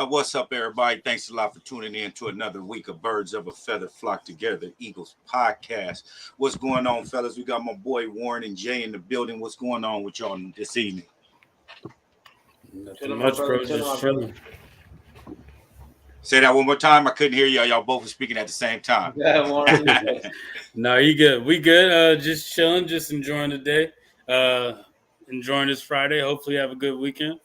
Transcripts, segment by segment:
What's up, everybody? Thanks a lot for tuning in to another week of Birds of a Feather Flock Together, Eagles podcast. What's going on, fellas? We got my boy Warren and Jay in the building. What's going on with y'all this evening? Nothing much, bro. Just chilling. Say that one more time. I couldn't hear y'all. Y'all both were speaking at the same time. Yeah, Warren. No, you good. We good. Just chilling, just enjoying the day. Enjoying this Friday. Hopefully have a good weekend.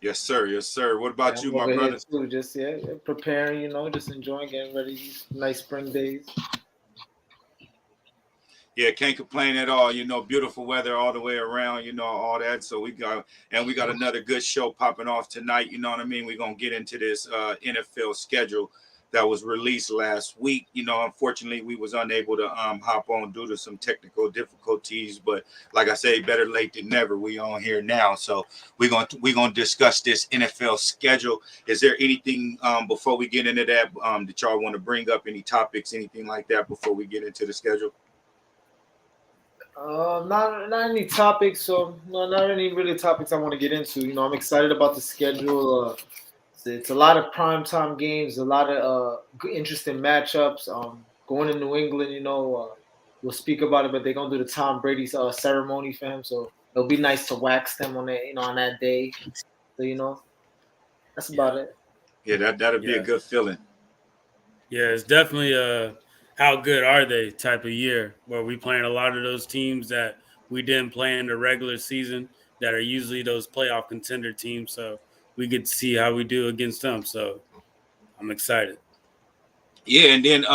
Yes, sir. Yes, sir. What about you, my brother? Too. Just preparing, just enjoying, getting ready these nice spring days. Yeah, can't complain at all. Beautiful weather all the way around, all that. So we got another good show popping off tonight. You know what I mean? We're gonna get into this NFL schedule that was released last week. Unfortunately, we was unable to hop on due to some technical difficulties. But like I say, better late than never. We on here now, so we're gonna discuss this NFL schedule. Is there anything before we get into that that y'all want to bring up? Any topics, anything like that before we get into the schedule? Not any topics. So no, not any really topics I want to get into. I'm excited about the schedule. It's a lot of primetime games, a lot of interesting matchups. Going to New England, we'll speak about it, but they're gonna do the Tom Brady ceremony for him, so it'll be nice to wax them on that, on that day. So that's about it. Yeah, that'll be a good feeling. Yeah, it's definitely how good are they type of year where we playing a lot of those teams that we didn't play in the regular season that are usually those playoff contender teams. So we get to see how we do against them. So I'm excited. Yeah, and then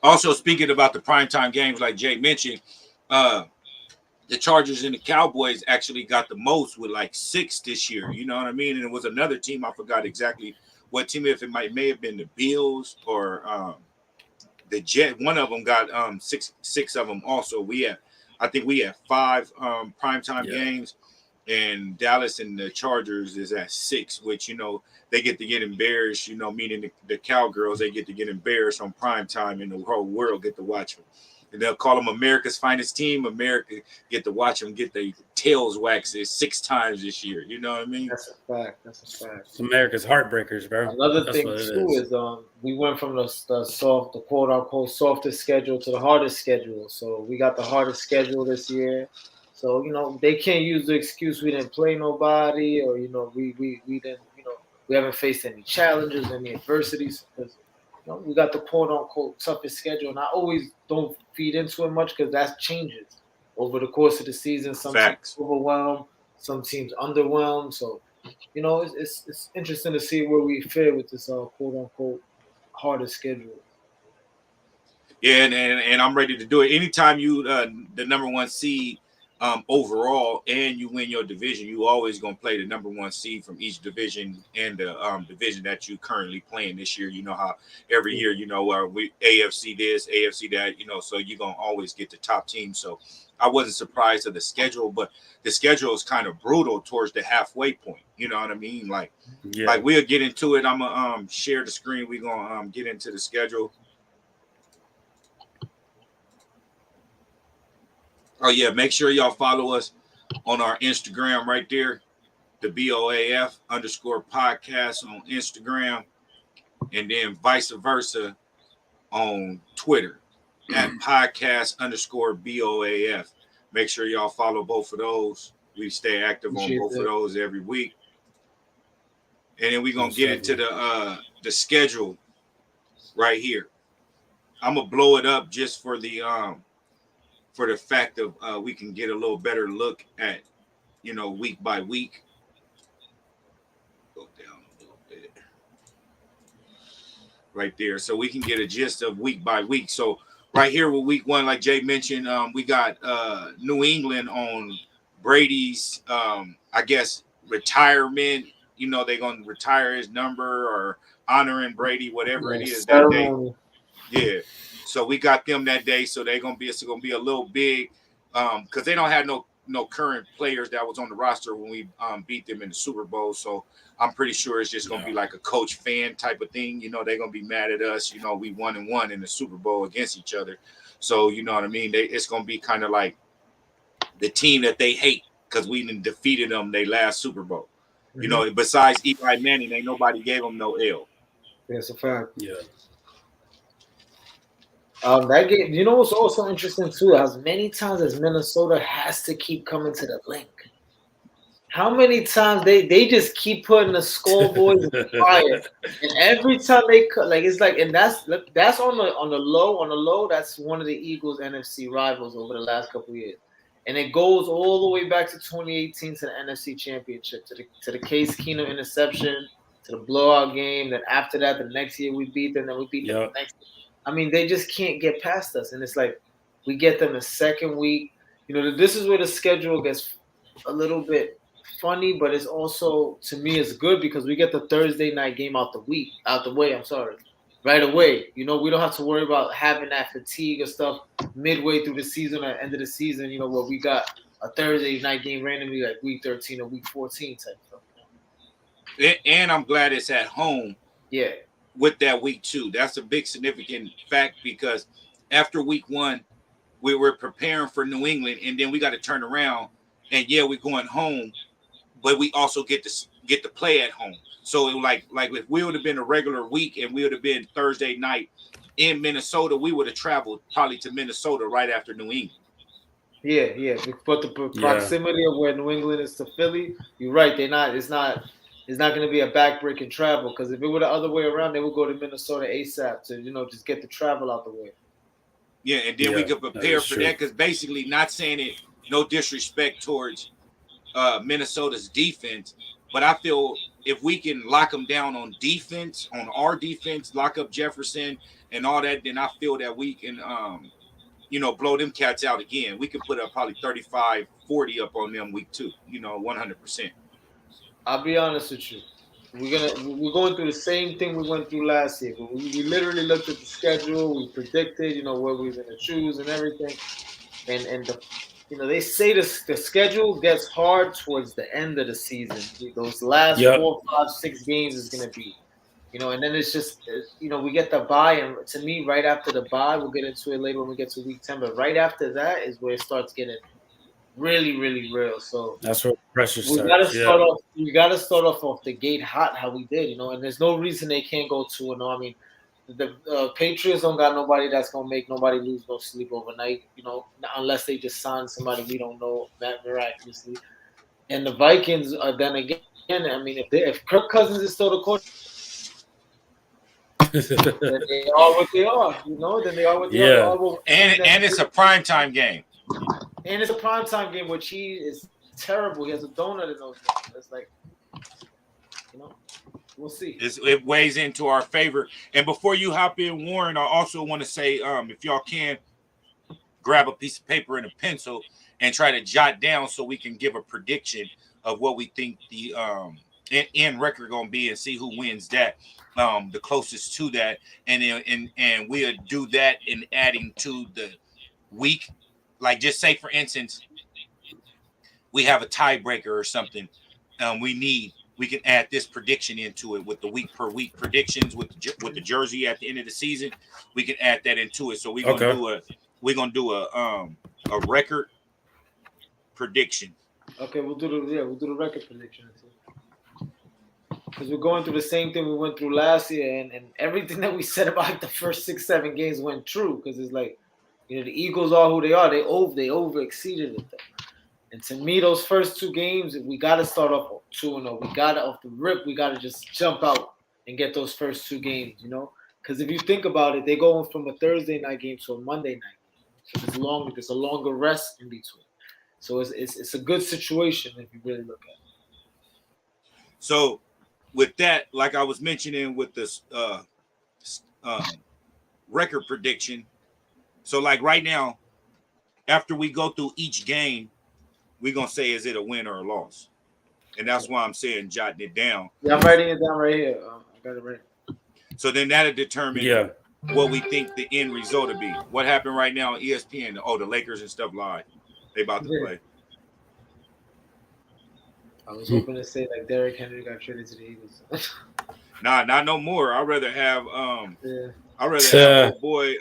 also speaking about the primetime games, like Jay mentioned, the Chargers and the Cowboys actually got the most with like 6 this year. You know what I mean? And it was another team, I forgot exactly what team, if it may have been the Bills or the Jet. One of them got six of them also. I think we have 5 primetime games. And Dallas and the Chargers is at 6, which, they get to get embarrassed, meaning the Cowgirls, they get to get embarrassed on prime time and the whole world get to watch them. And they'll call them America's finest team. America get to watch them get their tails waxed 6 times this year. You know what I mean? That's a fact. It's America's heartbreakers, bro. Another thing, too, is we went from the quote-unquote softest schedule to the hardest schedule. So we got the hardest schedule this year. So, they can't use the excuse we didn't play nobody or, we didn't, we haven't faced any challenges, any adversities. Because, we got the quote-unquote toughest schedule. And I always don't feed into it much because that changes over the course of the season. Some teams overwhelm, some teams underwhelm. So, it's interesting to see where we fare with this quote-unquote hardest schedule. Yeah, and I'm ready to do it. Anytime you, the number 1 seed, overall, and you win your division, you always gonna play the number one seed from each division and the division that you currently playing this year. You know how every year, we AFC this, AFC that, so you're gonna always get the top team. So I wasn't surprised of the schedule, but the schedule is kind of brutal towards the halfway point. You know what I mean? Like we'll get into it. I'm gonna share the screen. We're gonna get into the schedule. Oh yeah, make sure y'all follow us on our Instagram right there, the BOAF_podcast on Instagram, and then vice versa on Twitter at podcast_BOAF. Make sure y'all follow both of those. We stay active on both of those every week. And then we're gonna get into the schedule right here. I'm gonna blow it up just for the fact of we can get a little better look at, week by week. Go down a little bit. Right there. So we can get a gist of week by week. So right here with week one, like Jay mentioned, we got New England on Brady's, I guess, retirement. They're going to retire his number or honoring Brady, whatever it is that day. Yeah. So we got them that day. So it's gonna be a little big, because they don't have no current players that was on the roster when we beat them in the Super Bowl. So I'm pretty sure it's just gonna be like a coach fan type of thing. They're gonna be mad at us. We 1-1 in the Super Bowl against each other. So you know what I mean. It's gonna be kind of like the team that they hate because we defeated them they last Super Bowl. Mm-hmm. Besides Eli Manning, ain't nobody gave them no L. That's a fact. Yeah. That game, what's also interesting too? As many times as Minnesota has to keep coming to the link. How many times they just keep putting the scoreboards in the fire, and every time they cut, it's like, and that's on the low. That's one of the Eagles' NFC rivals over the last couple of years, and it goes all the way back to 2018 to the NFC Championship, to the Case Keenum interception, to the blowout game. Then after that, the next year we beat them. Then we beat them the next year. I mean, they just can't get past us. And it's like we get them the second week. This is where the schedule gets a little bit funny, but it's also, to me, it's good because we get the Thursday night game out the way, right away. We don't have to worry about having that fatigue or stuff midway through the season or end of the season, where we got a Thursday night game randomly like week 13 or week 14 type stuff. And I'm glad it's at home. Yeah. With that week 2, that's a big significant fact because after week 1, we were preparing for New England, and then we got to turn around and we're going home, but we also get to play at home. So it like if we would have been a regular week and we would have been Thursday night in Minnesota, we would have traveled probably to Minnesota right after New England. Yeah, but the proximity of where New England is to Philly, you're right. It's not going to be a backbreaking travel because if it were the other way around, they would go to Minnesota ASAP to, just get the travel out the way. Yeah, and then we could prepare for that because basically, not saying it, no disrespect towards Minnesota's defense, but I feel if we can lock them down on defense, on our defense, lock up Jefferson and all that, then I feel that we can, blow them cats out again. We can put up probably 35-40 up on them week 2, 100%. I'll be honest with you. We're going through the same thing we went through last year. We literally looked at the schedule. We predicted, where we were going to choose and everything. And they say the schedule gets hard towards the end of the season. Those last 4, 5, 6 games is going to be, and then it's just, we get the bye. And to me, right after the bye, we'll get into it later when we get to week 10. But right after that is where it starts getting really, really real. So that's where pressure starts. We gotta start off the gate hot, how we did, and there's no reason they can't go 2-0. I mean, the Patriots don't got nobody that's gonna make nobody lose no sleep overnight, unless they just sign somebody we don't know miraculously. And the Vikings, then again, I mean, if Kirk Cousins is still the coach, then they are what they are, Then they are what they are. And it's a primetime game. And it's a primetime game, which he is terrible. He has a donut in those games. It's like, we'll see. It weighs into our favor. And before you hop in, Warren, I also want to say, if y'all can, grab a piece of paper and a pencil and try to jot down so we can give a prediction of what we think the end record gonna be and see who wins that, the closest to that, and then and we'll do that in adding to the week. Like just say for instance, we have a tiebreaker or something. We can add this prediction into it with the week per week predictions with the jersey at the end of the season. We can add that into it. So we're gonna do a record prediction. Okay, we'll do the record prediction because we're going through the same thing we went through last year, and everything that we said about the first 6-7 games went true because it's like, you know, the Eagles are who they are. They over exceeded it. And to me, those first 2 games, we got to start off 2-0. We got to, off the rip, we got to just jump out and get those first 2 games, you know? Because if you think about it, they're going from a Thursday night game to a Monday night game. So there's a longer rest in between. So it's a good situation if you really look at it. So with that, like I was mentioning with this record prediction, so like right now, after we go through each game, we're going to say, is it a win or a loss? And that's why I'm saying jotting it down. Yeah, I'm writing it down right here. I got it right. So then that'll determine what we think the end result will be. What happened right now on ESPN? Oh, the Lakers and stuff live. They about to play. I was hoping to say like Derrick Henry got traded to the Eagles. Nah, not no more. I'd rather have have old boy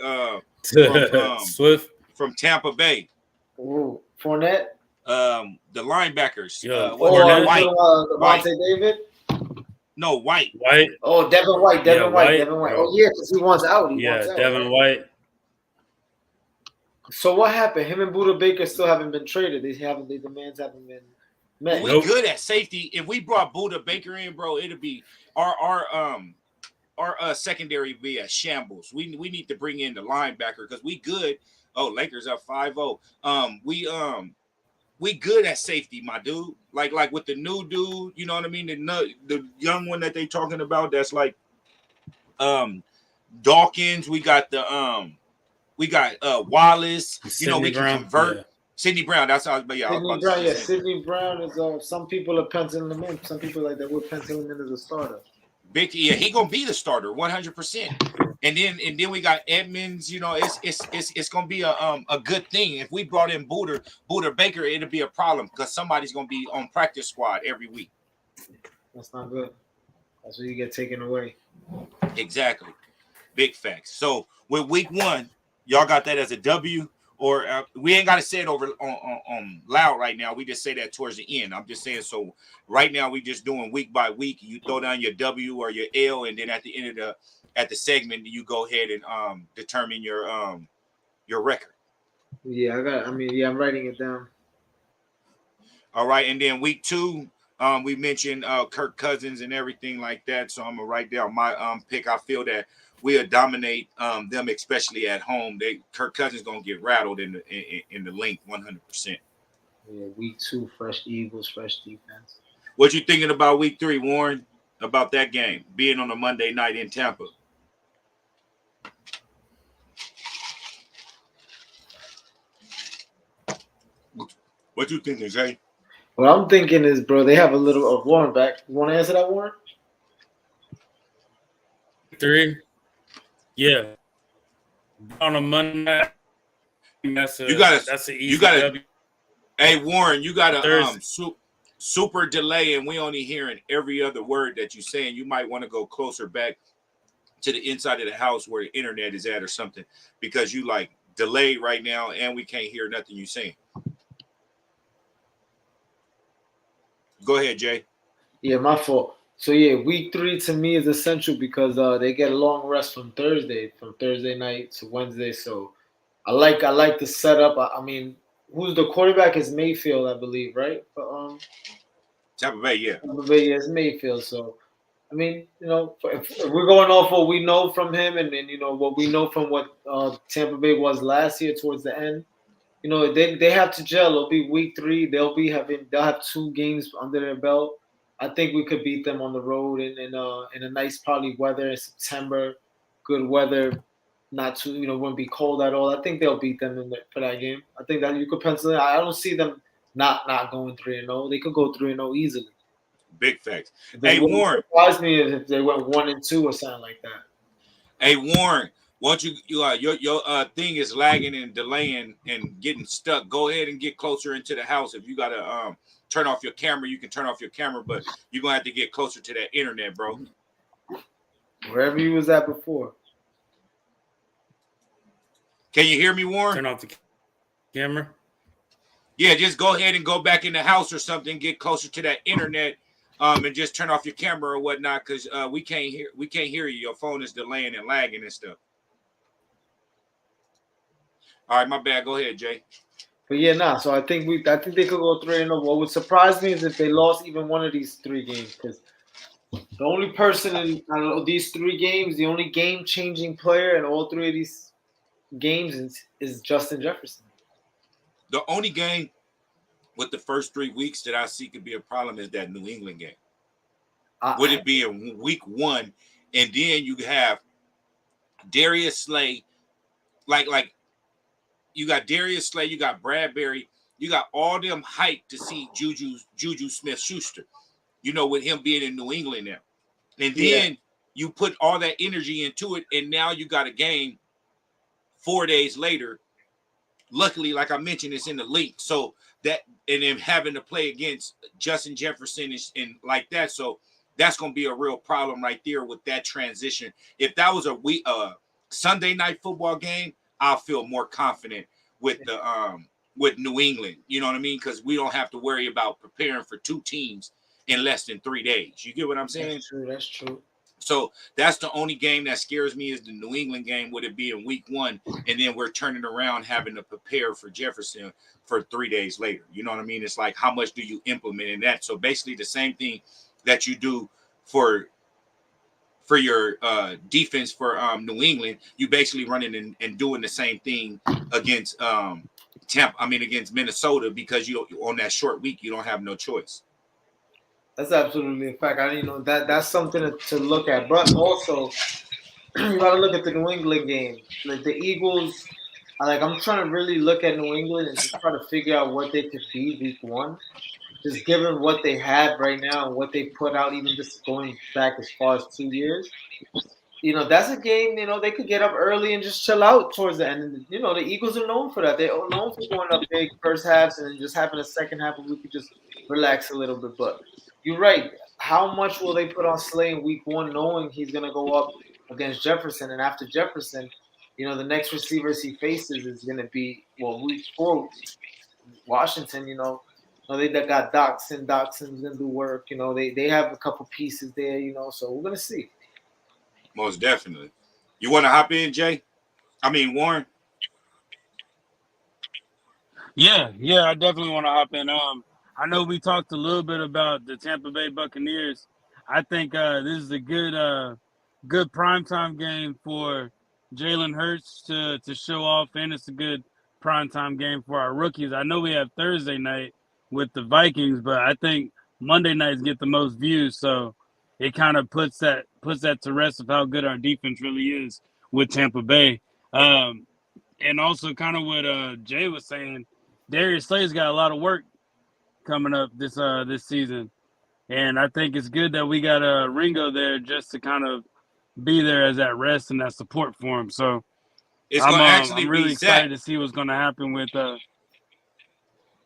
from Swift from Tampa Bay. Ooh, Fournette. The linebackers. White. Devontae David. No, White. Oh, Devin White. Devin White. Oh yeah, because he wants out. Devin White. So what happened? Him and Buda Baker still haven't been traded. The demands haven't been met. We good at safety. If we brought Buda Baker in, bro, it'll be our secondary be a shambles. We need to bring in the linebacker because we good. Oh, Lakers up 5-0. We good at safety, my dude. Like with the new dude, you know what I mean? The young one that they talking about that's like Dawkins. We got Wallace. Sidney you know, we Brown, can convert. Sidney Brown, that's how Sidney Brown is some people are penciling him in. Some people like that would pencil him in as a starter. He gonna be the starter 100%. And then we got Edmonds. You know, it's gonna be a good thing. If we brought in Buda Baker, it'll be a problem because somebody's gonna be on practice squad every week. That's not good. That's where you get taken away. Exactly. Big facts. So with week 1, y'all got that as a W, or we ain't got to say it over on loud right now. We just say that towards the end. I'm just saying. So right now we just doing week by week. You throw down your W or your L, and then at the end of the segment, you go ahead and determine your record. Yeah, I'm writing it down. All right, and then week 2, we mentioned Kirk Cousins and everything like that. So I'm gonna write down my pick. I feel that we'll dominate them, especially at home. Kirk Cousins gonna get rattled in the link 100%. Yeah, week 2, fresh Eagles, fresh defense. What you thinking about week 3, Warren? About that game being on a Monday night in Tampa? What you thinking, Jay? What I'm thinking is, bro, they have a little of Warren back. You want to answer that, Warren? 3. Yeah. On a Monday night, that's an easy W. Hey, Warren, you got a super delay, and we only hearing every other word that you're saying. You might want to go closer back to the inside of the house where the internet is at or something, because you like delayed right now, and we can't hear nothing you saying. Go ahead, Jay. Yeah, my fault. So yeah, week 3 to me is essential because they get a long rest from Thursday night to Wednesday. So I like the setup. I mean, who's the quarterback is Mayfield, I believe, right? Tampa Bay, yeah. Tampa Bay, yeah, it's Mayfield. So I mean, you know, if we're going off what we know from him and you know what we know from what Tampa Bay was last year towards the end. You know, they have to gel. It'll be week 3. They'll have 2 games under their belt. I think we could beat them on the road in a nice probably weather in September, good weather, not too, wouldn't be cold at all. I think they'll beat them for that game. I think that you could pencil it. I don't see them not going 3-0. They could go 3-0 easily. Big facts. Hey, Warren. Surprise me if they went 1-2 or something like that. Hey, Warren, once your thing is lagging and delaying and getting stuck, go ahead and get closer into the house. If you gotta turn off your camera, you can turn off your camera, but you're gonna have to get closer to that internet, bro. Wherever you was at before. Can you hear me, Warren? Turn off the camera. Yeah, just go ahead and go back in the house or something. Get closer to that internet, and just turn off your camera or whatnot, because we can't hear you. Your phone is delaying and lagging and stuff. All right, my bad. Go ahead, Jay. But yeah, so I think they could go 3-0. What would surprise me is if they lost even one of these 3 games, because the only person in these 3 games, the only game-changing player in all 3 of these games is Justin Jefferson. The only game with the first 3 weeks that I see could be a problem is that New England game. Would it be in week 1, and then you have Darius Slay, like you got Darius Slay, you got Bradbury, you got all them hyped to see Juju Smith-Schuster, with him being in New England now. And then you put all that energy into it, and now you got a game 4 days later. Luckily, like I mentioned, it's in the league. So that, and then having to play against Justin Jefferson and like that. So that's going to be a real problem right there with that transition. If that was a Sunday night football game, I'll feel more confident with the with New England. You know what I mean? Because we don't have to worry about preparing for 2 teams in less than 3 days. You get what I'm saying? That's true. So that's the only game that scares me is the New England game. Would it be in week 1? And then we're turning around having to prepare for Jefferson for 3 days later. You know what I mean? It's like, how much do you implement in that? So basically the same thing that you do for your defense for New England, you basically running and doing the same thing against against Minnesota, because you on that short week, you don't have no choice. That's absolutely a fact. That's something to look at. But also, you got to look at the New England game. Like the Eagles, I'm trying to really look at New England and just try to figure out what they could be week 1. Just given what they have right now and what they put out, even just going back as far as 2 years. That's a game, they could get up early and just chill out towards the end. And, the Eagles are known for that. They're known for going up big first halves and then just having a second half where we could just relax a little bit. But you're right. How much will they put on Slay in week 1, knowing he's going to go up against Jefferson? And after Jefferson, the next receivers he faces is going to be, week 4, Washington, they got Dotson. Dotson's going to do work. They have a couple pieces there, so we're going to see. Most definitely. You want to hop in, Jay? Warren? Yeah, I definitely want to hop in. I know we talked a little bit about the Tampa Bay Buccaneers. I think this is a good primetime game for Jalen Hurts to show off, and it's a good primetime game for our rookies. I know we have Thursday night with the Vikings, but I think Monday nights get the most views, so it kind of puts that to rest of how good our defense really is with Tampa Bay. And also kind of what Jay was saying, Darius Slay's got a lot of work coming up this season. And I think it's good that we got Ringo there just to kind of be there as that rest and that support for him. So I'm really excited to see what's going to happen with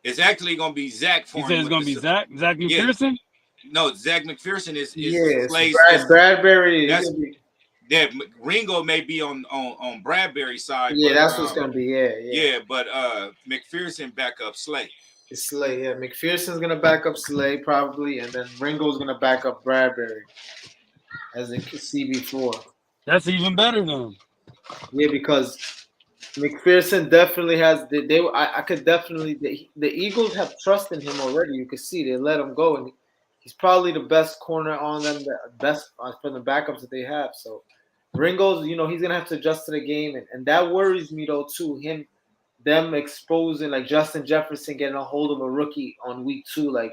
it's actually going to be Zach for him. You said it's going to be Zach McPherson? Yeah. No, Zach McPherson is Slay's. Bradbury. Ringo may be on Bradbury's side. Yeah, that's what's going to be. Yeah, but McPherson back up Slay. It's Slay, yeah. McPherson's going to back up Slay probably, and then Ringo's going to back up Bradbury as a CB4. That's even better than. Yeah, because McPherson definitely has I could definitely the Eagles have trust in him already. You could see they let him go, and he's probably the best corner on them, the best from the backups that they have. So Ringo's, he's gonna have to adjust to the game, and that worries me though too. Them exposing like Justin Jefferson getting a hold of a rookie on week 2, like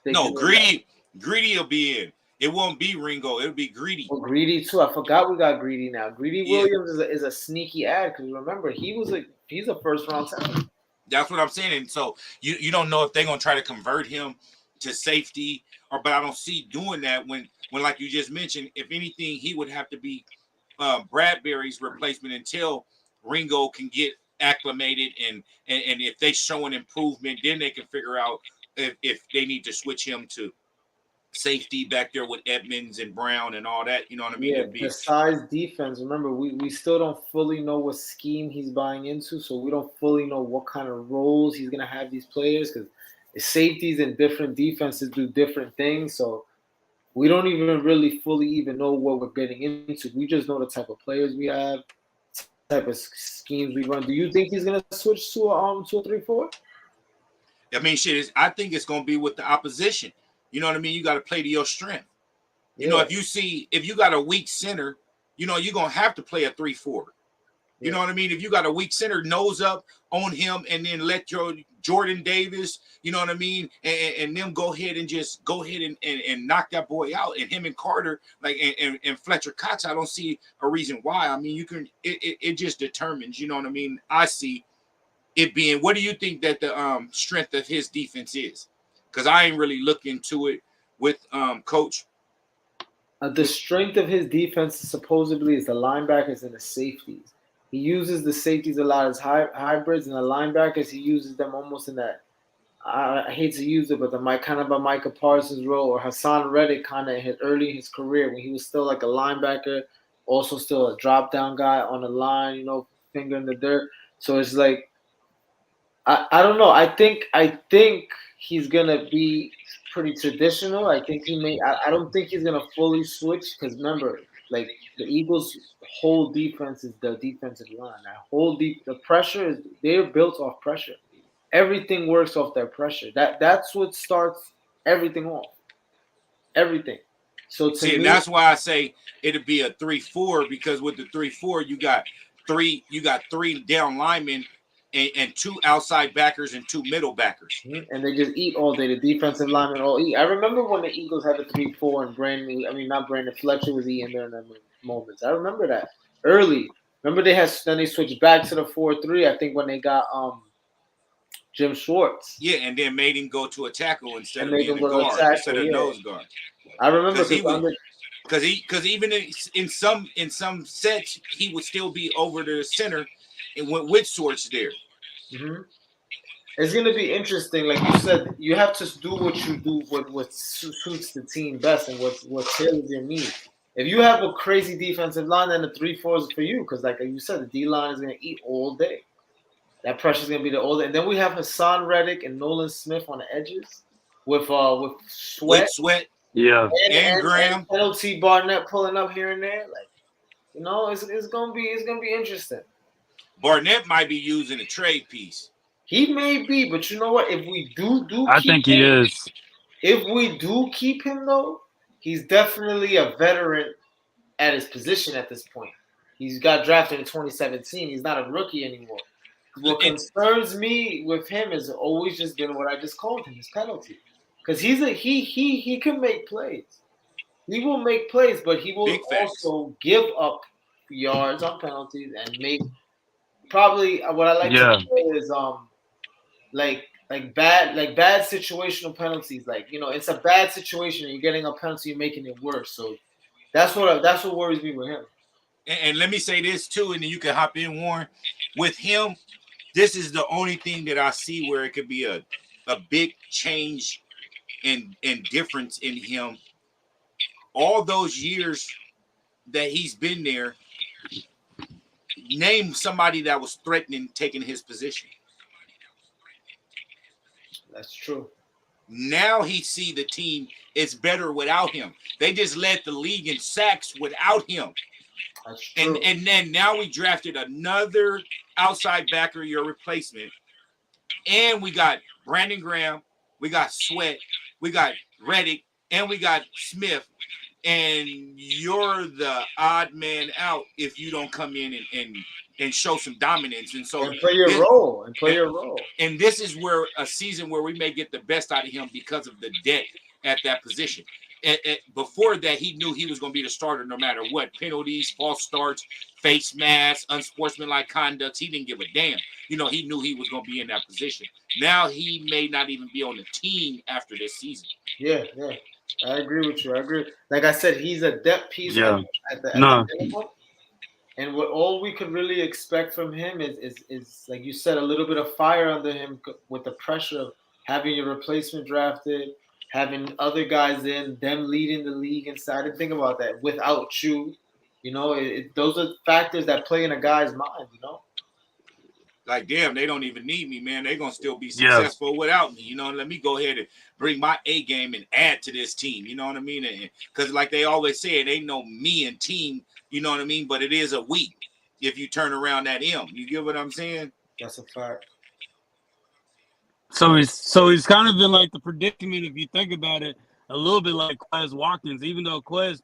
Greedy will be in. It won't be Ringo. It'll be Greedy. Well, Greedy too. I forgot we got Greedy now. Greedy Yeah. Williams is a sneaky ad because remember he's a first round talent. That's what I'm saying. And so you don't know if they're gonna try to convert him to safety but I don't see doing that when like you just mentioned, if anything, he would have to be Bradbury's replacement until Ringo can get acclimated and if they show an improvement, then they can figure out if they need to switch him to safety back there with Edmonds and Brown and all that. You know what I mean? Yeah, besides defense, remember we still don't fully know what scheme he's buying into, so we don't fully know what kind of roles he's gonna have these players because safeties and different defenses do different things. So we don't even really fully even know what we're getting into. We just know the type of players we have, type of schemes we run. Do you think he's gonna switch to a 3-4? I mean, shit. I think it's gonna be with the opposition. You know what I mean? You got to play to your strength. You know, if you got a weak center, you know, you're going to have to play a 3-4. You know what I mean? If you got a weak center, nose up on him and then let your Jordan Davis, you know what I mean? And them go ahead and knock that boy out. And him and Carter, like, and Fletcher Cox, I don't see a reason why. I mean, it just determines, you know what I mean? I see it being, what do you think that the strength of his defense is? Because I ain't really looking into it with Coach. The strength of his defense supposedly is the linebackers and the safeties. He uses the safeties a lot as hybrids, and the linebackers he uses them almost in that. I hate to use it, but kind of a Micah Parsons role or Hassan Reddick kind of early in his career when he was still like a linebacker, also still a drop down guy on the line, you know, finger in the dirt. So it's like I don't know. I think he's gonna be pretty traditional. I think he may. I don't think he's gonna fully switch because remember, like the Eagles' whole defense is the defensive line. The pressure is they're built off pressure. Everything works off their pressure. That's what starts everything off. Everything. So to me, that's why I say it'd be a 3-4 because with the 3-4 you got three down linemen. And two outside backers and two middle backers. And they just eat all day. The defensive linemen all eat. I remember when the Eagles had the 3-4 and not Brandon Fletcher was eating during them moments. I remember that early. Remember then they switched back to the 4-3. I think when they got Jim Schwartz. Yeah, and then made him go to a tackle instead of being a guard, instead of nose guard. I remember because even in some sets he would still be over the center. And went with Schwartz there. Mm-hmm. It's going to be interesting. Like you said, you have to do what you do, what suits the team best and what tailors your needs. If you have a crazy defensive line, then the 3-4 is for you because, like you said, the D-line is going to eat all day. That pressure is going to be the all day. And then we have Hassan Reddick and Nolan Smith on the edges with Sweat. Yeah. And Graham. And penalty Barnett pulling up here and there. Like, you know, it's going to be interesting. Barnett might be using a trade piece. He may be, but you know what? If we do I think he is. If we do keep him, though, he's definitely a veteran at his position at this point. He's got drafted in 2017. He's not a rookie anymore. What concerns me with him has always just been what I just called him, his penalty. Because he can make plays. He will make plays, but he will also give up yards on penalties and make – probably what I like to say is like bad situational penalties. Like, you know, it's a bad situation and you're getting a penalty, you're making it worse. So that's what worries me with him. And let me say this too, and then you can hop in, Warren. With him, this is the only thing that I see where it could be a big change and difference in him. All those years that he's been there. Name somebody that was threatening taking his position. That's true. Now he see the team is better without him. They just led the league in sacks without him. That's true. And then now we drafted another outside backer, your replacement. And we got Brandon Graham, we got Sweat, we got Reddick, and we got Smith. And you're the odd man out if you don't come in and show some dominance. And so play your role. And this is where a season where we may get the best out of him because of the depth at that position. before that, he knew he was going to be the starter no matter what. Penalties, false starts, face masks, unsportsmanlike conducts. He didn't give a damn. You know, he knew he was going to be in that position. Now he may not even be on the team after this season. Yeah. I agree with you. I agree. Like I said, he's a depth piece at the minimum. And what all we could really expect from him is like you said, a little bit of fire under him with the pressure of having your replacement drafted, having other guys in, them leading the league inside. And think about that. Without you, you know, those are factors that play in a guy's mind, you know? Like, damn, they don't even need me, man. They're going to still be successful without me. You know, let me go ahead and bring my A game and add to this team. You know what I mean? Because like they always say, it ain't no me and team, you know what I mean? But it is a we if you turn around that M. You get what I'm saying? That's a fact. So he's kind of in like the predicament, if you think about it, a little bit like Quez Watkins. Even though Quez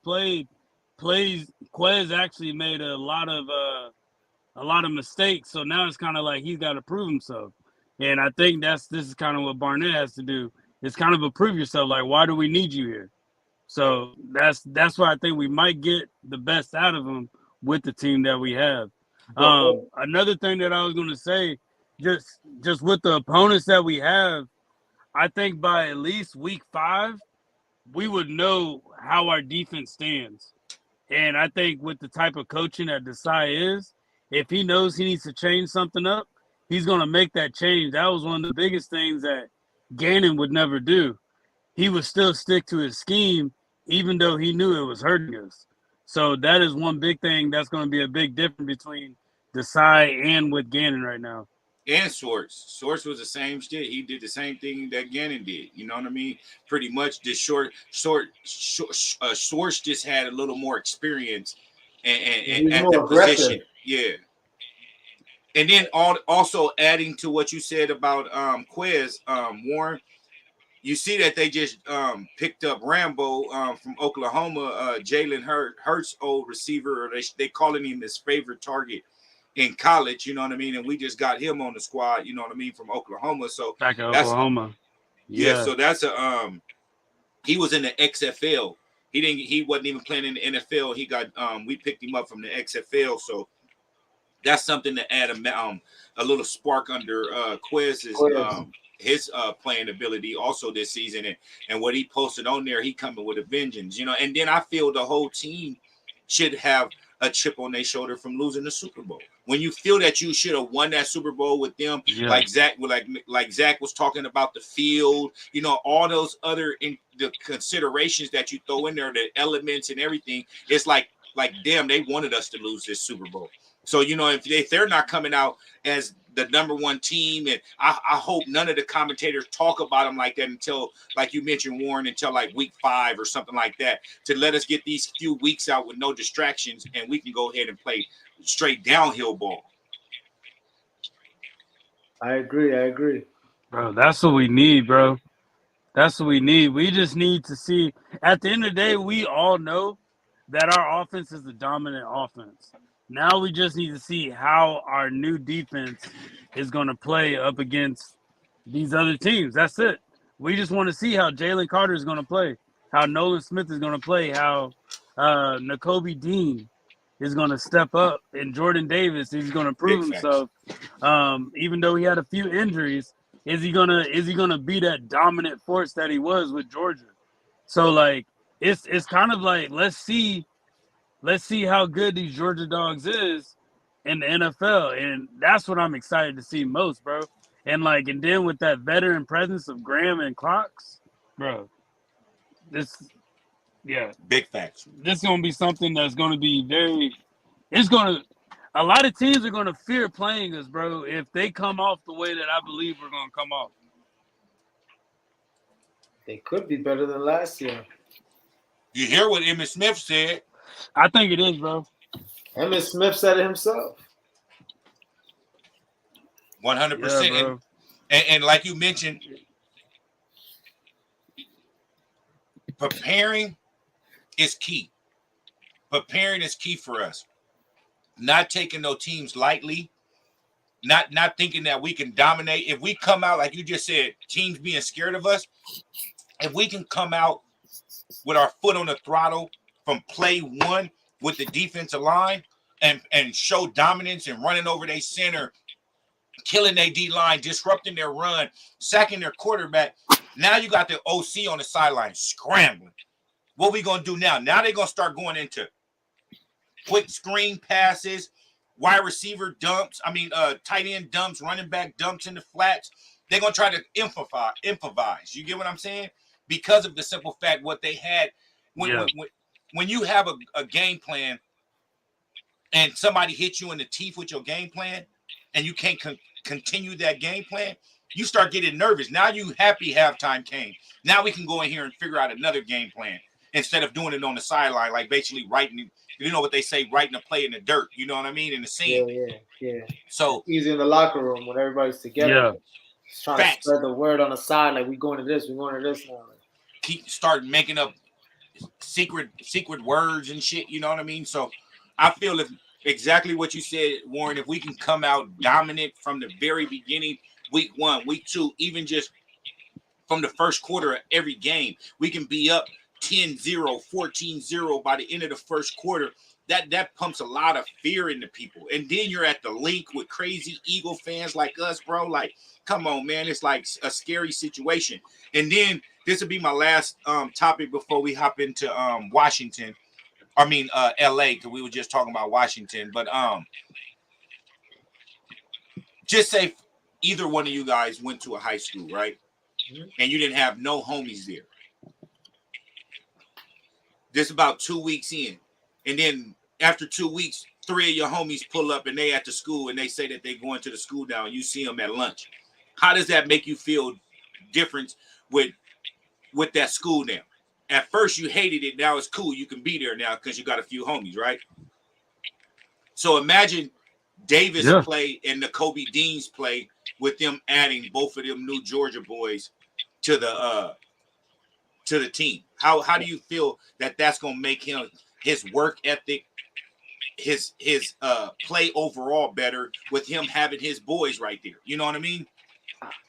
actually made a lot of mistakes. So now it's kind of like he's got to prove himself. And I think this is kind of what Barnett has to do. It's kind of a prove yourself. Like, why do we need you here? So that's why I think we might get the best out of him with the team that we have. Another thing that I was going to say, just with the opponents that we have, I think by at least week 5, we would know how our defense stands. And I think with the type of coaching that Desai is, if he knows he needs to change something up, he's going to make that change. That was one of the biggest things that Gannon would never do. He would still stick to his scheme, even though he knew it was hurting us. So that is one big thing that's going to be a big difference between Desai and with Gannon right now. And Swartz was the same shit. He did the same thing that Gannon did. You know what I mean? Pretty much this Swartz just had a little more experience and at the position. Yeah. And then also adding to what you said about Quez, Warren, you see that they just picked up Rambo from Oklahoma, Jalen Hurts, old receiver, or they calling him his favorite target in college, you know what I mean? And we just got him on the squad, you know what I mean, from Oklahoma. So back in Oklahoma. Yeah, so that's he was in the XFL. He wasn't even playing in the NFL. He got we picked him up from the XFL. So that's something to add a little spark under Quez's his playing ability also this season, and what he posted on there, he coming with a vengeance, you know. And then I feel the whole team should have a chip on their shoulder from losing the Super Bowl. When you feel that you should have won that Super Bowl with them, like Zach was talking about the field, you know, all those other the considerations that you throw in there, the elements and everything. It's like damn, they wanted us to lose this Super Bowl. So, you know, if they're not coming out as the number one team, and I hope none of the commentators talk about them like that until, like you mentioned, Warren, until like week 5 or something like that, to let us get these few weeks out with no distractions, and we can go ahead and play straight downhill ball. I agree. Bro, that's what we need, bro. That's what we need. We just need to see. At the end of the day, we all know that our offense is the dominant offense. Now we just need to see how our new defense is going to play up against these other teams. That's it. We just want to see how Jalen Carter is going to play, how Nolan Smith is going to play, how Nakobe Dean is going to step up, and Jordan Davis is going to prove himself. Even though he had a few injuries, is he gonna be that dominant force that he was with Georgia? So like it's kind of like let's see how good these Georgia Dogs is in the NFL, and that's what I'm excited to see most, bro. And then with that veteran presence of Graham and Cox, bro, big facts. This is gonna be something that's gonna be a lot of teams are gonna fear playing us, bro, if they come off the way that I believe we're gonna come off. They could be better than last year. You hear what Emmitt Smith said? I think it is, bro. Emmitt Smith said it himself. 100%. And like you mentioned, preparing is key. Preparing is key for us. Not taking those teams lightly. Not thinking that we can dominate. If we come out, like you just said, teams being scared of us, if we can come out with our foot on the throttle from play one with the defensive line and show dominance and running over their center, killing their D-line, disrupting their run, sacking their quarterback. Now you got the OC on the sideline scrambling. What we going to do now? Now they're going to start going into quick screen passes, wide receiver dumps, tight end dumps, running back dumps in the flats. They're going to try to improvise. You get what I'm saying? Because of the simple fact what they had. When you have a game plan and somebody hits you in the teeth with your game plan and you can't continue that game plan, you start getting nervous. Now you happy halftime came. Now we can go in here and figure out another game plan instead of doing it on the sideline, like basically writing, you know what they say, writing a play in the dirt. You know what I mean? In the sand. Yeah. So it's easy in the locker room when everybody's together. Yeah. Just trying to spread the word on the side, like we going to this now. Start making up secret words and shit. You know what I mean? So I feel if exactly what you said, Warren, if we can come out dominant from the very beginning, week 1, week 2, even just from the first quarter of every game, we can be up 10-0, 14-0 by the end of the first quarter. That pumps a lot of fear into people. And then you're at the link with crazy Eagle fans like us, bro. Like, come on, man. It's like a scary situation. And then this will be my last topic before we hop into Washington. LA, because we were just talking about Washington. But just say either one of you guys went to a high school, right? Mm-hmm. And you didn't have no homies there. This about 2 weeks in. And then after 2 weeks, 3 of your homies pull up and they at the school and they say that they going to the school now and you see them at lunch. How does that make you feel different with that school now? At first you hated it. Now it's cool. You can be there now because you got a few homies, right? So imagine Davis play and the Kobe Deans play with them adding both of them new Georgia boys to the team. How do you feel that that's going to make his work ethic, his play overall better with him having his boys right there? You know what I mean?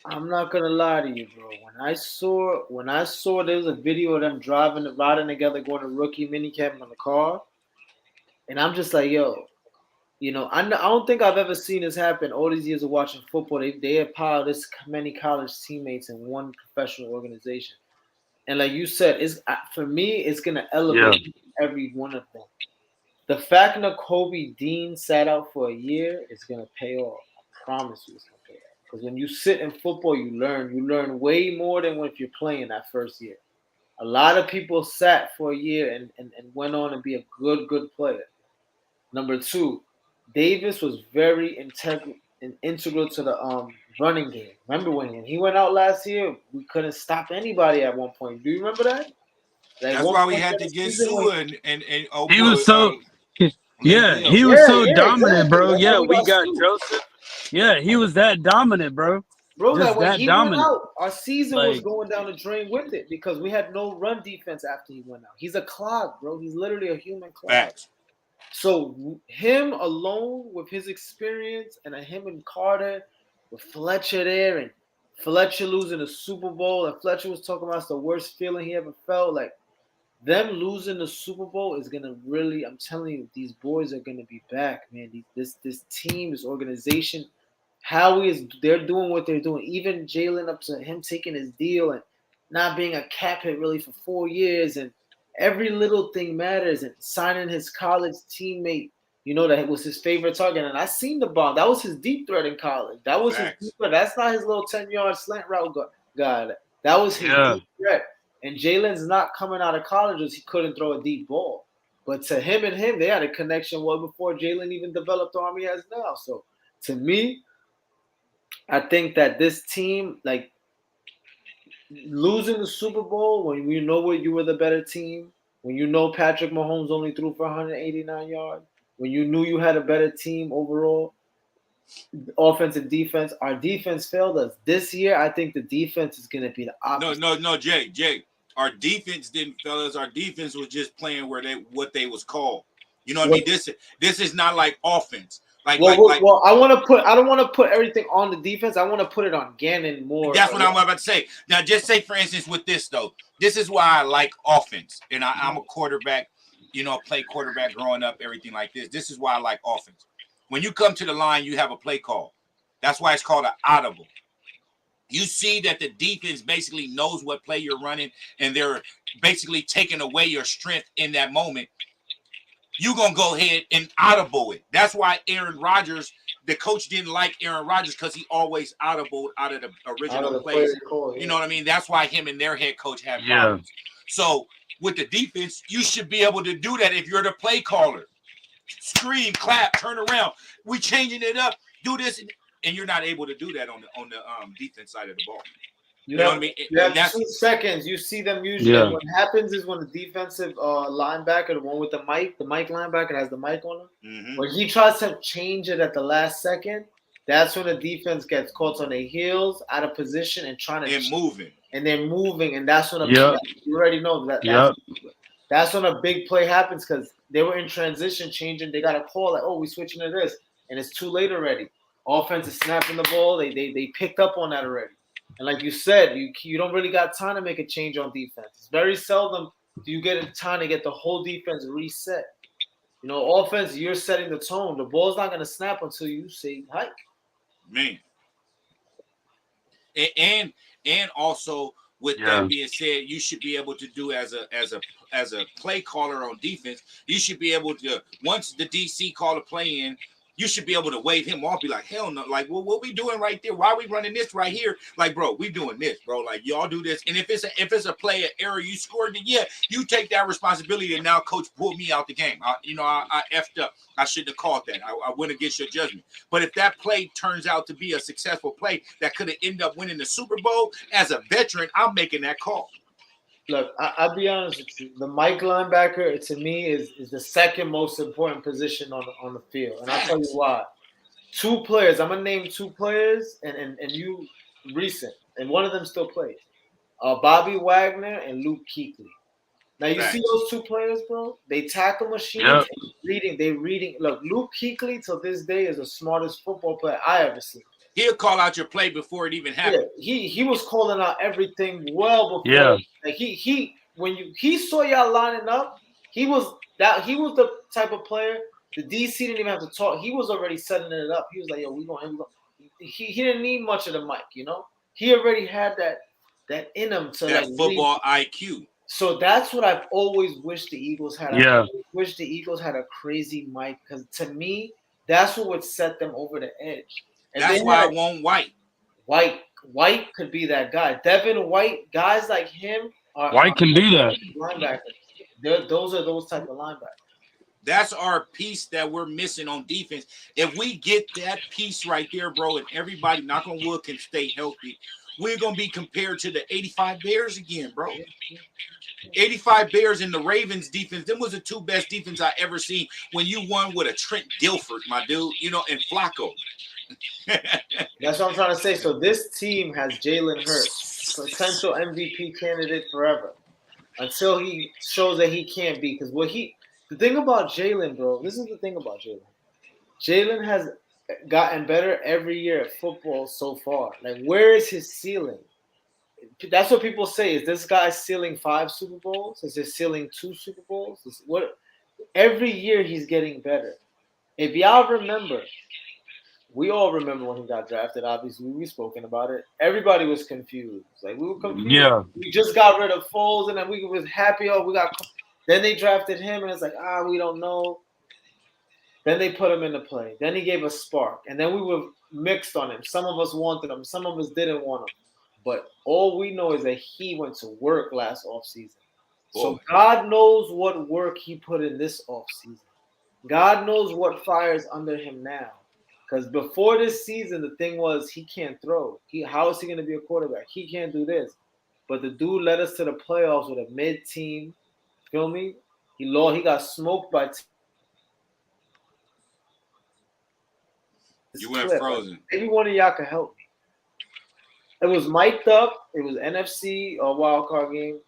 I'm not gonna lie to you, bro. When I saw there was a video of them riding together, going to rookie minicamp on the car, and I'm just like, yo, you know, I don't think I've ever seen this happen. All these years of watching football, they have piled this many college teammates in one professional organization, and like you said, for me, it's gonna elevate every one of them. The fact that Kobe Dean sat out for a year is gonna pay off. I promise you, it's gonna pay off. Because when you sit in football, you learn way more than if you're playing that first year. A lot of people sat for a year and went on and be a good player. Number 2, Davis was very integral to the running game. Remember when he went out last year, we couldn't stop anybody at one point. Do you remember that? Like, that's why we had to get Sua and he was so he was so dominant, exactly. Bro. Yeah, we got Joseph. Yeah, he was that dominant, bro. Bro, just like when he went out, our season was going down the drain with it because we had no run defense after he went out. He's a clog, bro. He's literally a human clog. Facts. So him alone with his experience and him and Carter with Fletcher there and Fletcher losing the Super Bowl and Fletcher was talking about it's the worst feeling he ever felt. Like them losing the Super Bowl is gonna really, I'm telling you, these boys are gonna be back, man. This team, this organization, they're doing what they're doing. Even Jalen up to him taking his deal and not being a cap hit really for 4 years, and every little thing matters. And signing his college teammate, you know, that was his favorite target. And I seen the ball. That was his deep threat in college. That was his deep threat. That's not his little 10-yard slant route guy. That was his deep threat. And Jalen's not coming out of college because he couldn't throw a deep ball. But to him, they had a connection well before Jalen even developed the arm he has now. So to me, I think that this team, like losing the Super Bowl when you know you were the better team, when you know Patrick Mahomes only threw for 189 yards, when you knew you had a better team overall, offense and defense, our defense failed us. This year, I think the defense is going to be the opposite. No, Jay. Our defense didn't fail us. Our defense was just playing what they was called. You know what I mean? This is not like offense. Well, I don't want to put everything on the defense. I want to put it on Gannon more. That's what I'm about to say. Now, just say, for instance, with this though, this is why I like offense, and I'm a quarterback. Play quarterback growing up, everything like this. This is why I like offense. When you come to the line, you have a play call. That's why it's called an audible. You see that the defense basically knows what play you're running, and they're basically taking away your strength in that moment. You're going to go ahead and audible it. That's why Aaron Rodgers, the coach didn't like Aaron Rodgers because he always audibled out of the original plays. You know what I mean? That's why him and their head coach have problems. So with the defense, you should be able to do that if you're the play caller. Scream, clap, turn around. We changing it up. Do this. And you're not able to do that on the defense side of the ball. You know what I mean? You have 2 seconds. You see them usually. Yeah. What happens is when the defensive linebacker, the one with the mic linebacker has the mic on him, when he tries to change it at the last second, that's when the defense gets caught on their heels, out of position, and trying to moving. And they're moving, and that's when you already know that. That's when a big play happens because they were in transition, changing. They got a call like, "Oh, we're switching to this," and it's too late already. Offense is snapping the ball. They picked up on that already. And like you said, you don't really got time to make a change on defense. It's very seldom do you get time to get the whole defense reset. Offense, you're setting the tone. The ball's not going to snap until you say hike. Man. And also with that being said, you should be able to do as a play caller on defense. You should be able to, once the DC call a play in, you should be able to wave him off, be like, hell no, like, well, what we doing right there? Why are we running this right here? Like, bro, we doing this, bro. Like, y'all do this. And if it's a play, an error, you scored it, you take that responsibility. And now coach pulled me out the game. I effed up. I shouldn't have called that. I went against your judgment. But if that play turns out to be a successful play that could have ended up winning the Super Bowl, as a veteran, I'm making that call. Look, I'll be honest with you. The Mike linebacker, to me, is the second most important position on the field. And I'll tell you why. 2 players. I'm going to name 2 players, and you recent. And one of them still plays. Bobby Wagner and Luke Kuechly. Now, you see those 2 players, bro? They tackle machines. Yep. They reading. Look, Luke Kuechly, till this day, is the smartest football player I ever seen. He'll call out your play before it even happened. Yeah, he was calling out everything well before. Yeah. Like when he saw y'all lining up, he was the type of player. The DC didn't even have to talk. He was already setting it up. He was like, "Yo, we going." He didn't need much of the mic, He already had that in him to that football IQ. So that's what I've always wished the Eagles had. I wish the Eagles had a crazy mic because to me, that's what would set them over the edge. And that's why I want White. White could be that guy. Devin White, guys like him White can do that. Linebackers. Those are those type of linebackers. That's our piece that we're missing on defense. If we get that piece right there, bro, and everybody, knock on wood, can stay healthy, we're gonna be compared to the '85 Bears again, bro. 85 Bears and the Ravens defense. Them was the 2 best defense I ever seen. When you won with a Trent Dilfer, my dude, and Flacco. That's what I'm trying to say. So this team has Jalen Hurts, potential MVP candidate forever, until he shows that he can't be. Because the thing about Jalen, bro, this is the thing about Jalen. Jalen has gotten better every year at football so far. Like, where is his ceiling? That's what people say. Is this guy ceiling 5 Super Bowls? Is his ceiling 2 Super Bowls? Every year he's getting better. If y'all remember. We all remember when he got drafted. Obviously, we've spoken about it. Everybody was confused. Like, we were confused. Yeah. We just got rid of Foles, and then we was happy. Then they drafted him, and it's like, we don't know. Then they put him into play. Then he gave a spark, and then we were mixed on him. Some of us wanted him. Some of us didn't want him. But all we know is that he went to work last offseason. So God knows what work he put in this offseason. God knows what fire's under him now. Because before this season, the thing was he can't throw. How is he going to be a quarterback? He can't do this. But the dude led us to the playoffs with a mid-team. Feel me? He got smoked by. You went frozen. Maybe one of y'all could help me. It was mic'd up. It was NFC or wild card game.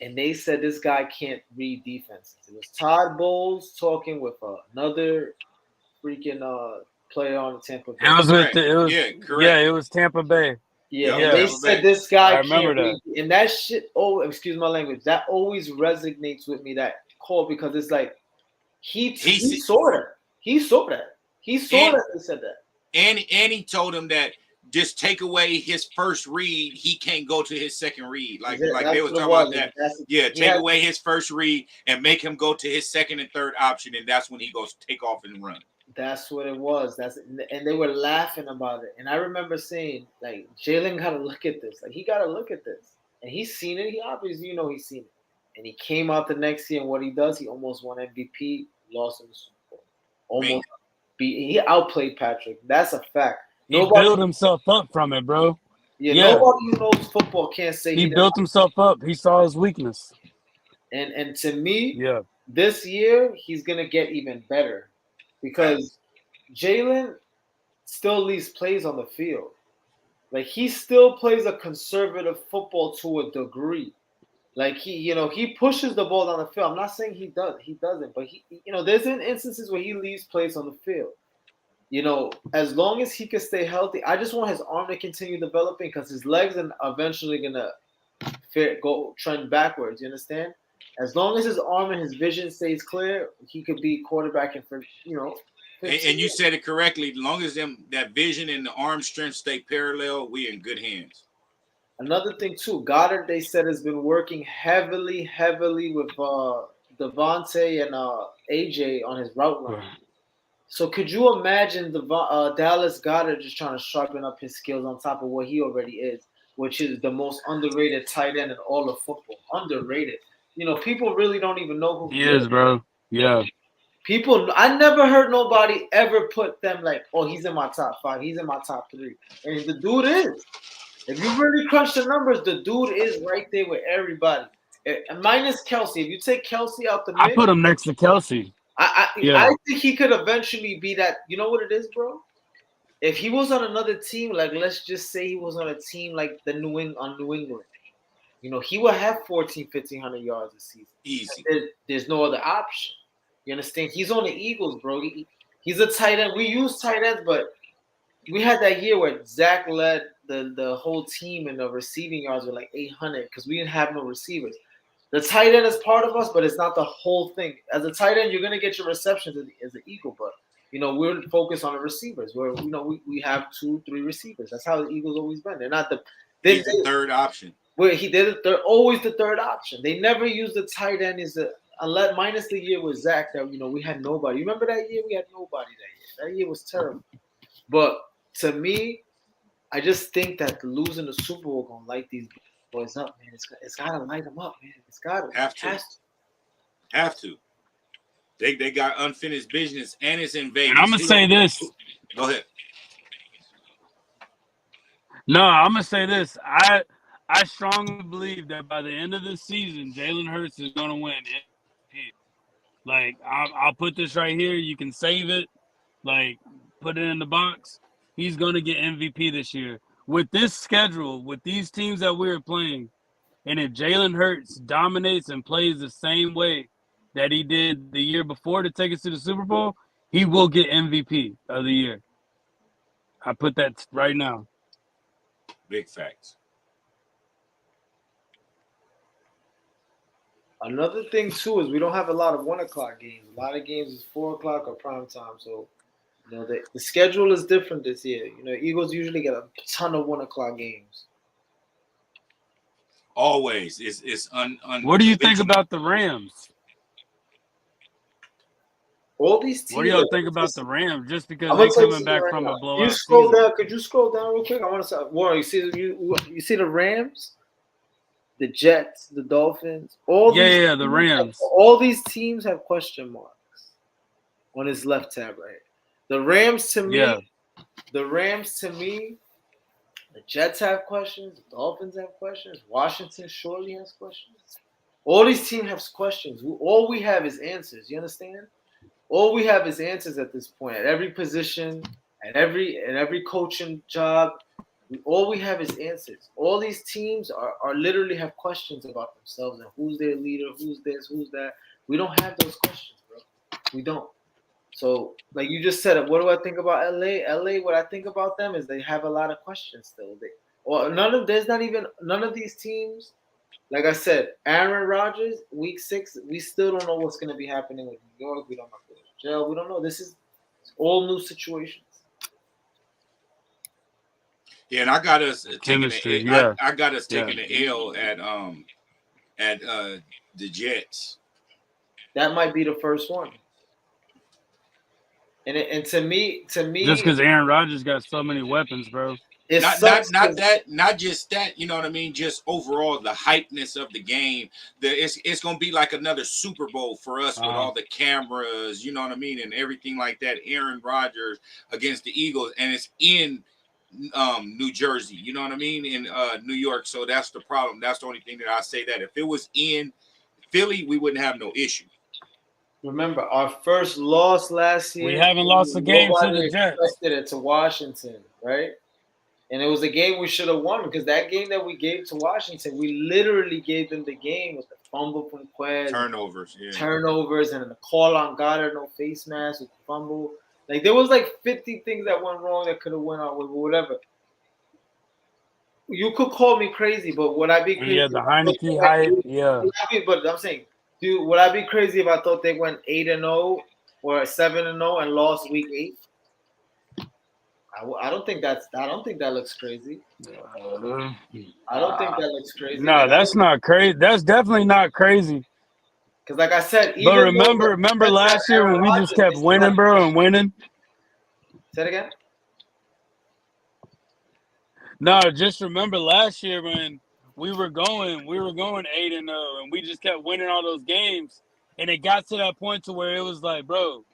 And they said this guy can't read defenses. It was Todd Bowles talking with another freaking player on the Tampa Bay. It was with Correct. the, it was Yeah, correct. yeah, it was Tampa Bay. Yeah, Yep, they Tampa said Bay. this guy I remember can't read, and that shit. Oh, excuse my language. That always resonates with me. That call because it's like he saw that. He saw that. He saw that. They said that. And he told him that just take away his first read, he can't go to his second read. Like they was talking about that. Take away his first read and make him go to his second and third option, and that's when he goes take off and run. That's what it was. And they were laughing about it. And I remember saying, like, Jalen got to look at this. Like, he got to look at this. And he's seen it. He obviously, he's seen it. And he came out the next year, and what he does, he almost won MVP, lost in the Super Bowl. Almost he outplayed Patrick. That's a fact. He built himself up from it, bro. Yeah, nobody who knows football can't say he built himself up. He saw his weakness. And to me, this year, he's going to get even better. Because Jalen still leaves plays on the field. Like, he still plays a conservative football to a degree. Like, he pushes the ball down the field. I'm not saying he doesn't. But, there's instances where he leaves plays on the field. As long as he can stay healthy, I just want his arm to continue developing because his legs are eventually going to go trend backwards. You understand? As long as his arm and his vision stays clear, he could be quarterbacking for, And you said it correctly. As long as that vision and the arm strength stay parallel, we in good hands. Another thing, too, Goddard, they said, has been working heavily with Devontae and AJ on his route line. So could you imagine Dallas Goddard just trying to sharpen up his skills on top of what he already is, which is the most underrated tight end in all of football? Underrated. People really don't even know who he is, bro. Yeah. I never heard nobody ever put them like, oh, he's in my top 5. He's in my top 3. And the dude is. If you really crunch the numbers, the dude is right there with everybody. Minus Kelsey. If you take Kelsey out the mix. I put him next to Kelsey. I think he could eventually be that. You know what it is, bro? If he was on another team, like let's just say he was on a team like the New England. He would have 1,500 yards a season. Easy. There's no other option. You understand? He's on the Eagles, bro. He's a tight end. We use tight ends, but we had that year where Zach led the whole team and the receiving yards were like 800 because we didn't have no receivers. The tight end is part of us, but it's not the whole thing. As a tight end, you're going to get your receptions as an Eagle, but, we're focused on the receivers where, we have 2-3 receivers. That's how the Eagles always been. They're not he's the third option. They're always the third option. They never use the tight end unless minus the year with Zach that we had nobody. You remember that year? We had nobody that year. That year was terrible. But to me, I just think that losing the Super Bowl gonna light these boys up, man. It's gotta light them up, man. It's gotta have to. They got unfinished business and it's in Vegas. And I'm gonna say this. Go ahead. No, I'm gonna say this. I strongly believe that by the end of this season, Jalen Hurts is going to win MVP. Like, I'll put this right here. You can save it. Like, put it in the box. He's going to get MVP this year. With this schedule, with these teams that we're playing, and if Jalen Hurts dominates and plays the same way that he did the year before to take us to the Super Bowl, he will get MVP of the year. I put that right now. Big facts. Another thing, too, is we don't have a lot of 1 o'clock games. A lot of games is 4 o'clock or prime time. So, the schedule is different this year. Eagles usually get a ton of 1 o'clock games. Always. It's What do you think about the Rams? All these teams. What do y'all think about the Rams? Just because they're coming back from a blowout. You scroll down. Could you scroll down real quick? I want to say, Warren, you see the Rams? The Jets, the Dolphins, the Rams. All these teams have question marks on his left tab right here. The Rams to me, the Jets have questions, the Dolphins have questions, Washington surely has questions. All these teams have questions. All we have is answers. You understand? All we have is answers at this point. At every position, at every coaching job. All we have is answers. All these teams are literally have questions about themselves and who's their leader, who's this, who's that. We don't have those questions, bro. We don't. So, like you just said, what do I think about LA? LA, what I think about them is they have a lot of questions still. None of these teams. Like I said, Aaron Rodgers, week 6, we still don't know what's going to be happening with New York. We don't know if they're in jail. We don't know. This is all new situations. Yeah, and I got us Chemistry, taking yeah. I got us Yeah. taking the L at the Jets. That might be the first one. And to me, Just because Aaron Rodgers got so many weapons, bro. it Not sucks. not just that, you know what I mean? Just overall the hypeness of the game. It's gonna be like another Super Bowl for us with all the cameras, you know what I mean, and everything like that. Aaron Rodgers against the Eagles, and it's in New Jersey, you know what I mean, in New York. So that's the problem. That's the only thing that I say that if it was in Philly, we wouldn't have no issue. Remember, our first loss last year. We haven't lost a game to the Jets. Expected it to Washington, right? And it was a game we should have won because that game that we gave to Washington, we literally gave them the game with the fumble from Quez, turnovers, and the call on Goddard, no face mask with the fumble. Like there was like 50 things that went wrong that could have went out with whatever. You could call me crazy, but would I be crazy? Yeah, the Heineke hype. Yeah. But I'm saying, dude, would I be crazy if I thought they went 8-0 or 7-0 and lost week 8? I don't think that looks crazy. I don't think that looks crazy. No, that's not crazy. That's definitely not crazy. Because, like I said, but remember last year when we just kept winning, bro, and winning. Say it again. No, just remember last year when we were going 8-0, and we just kept winning all those games, and it got to that point to where it was like, bro,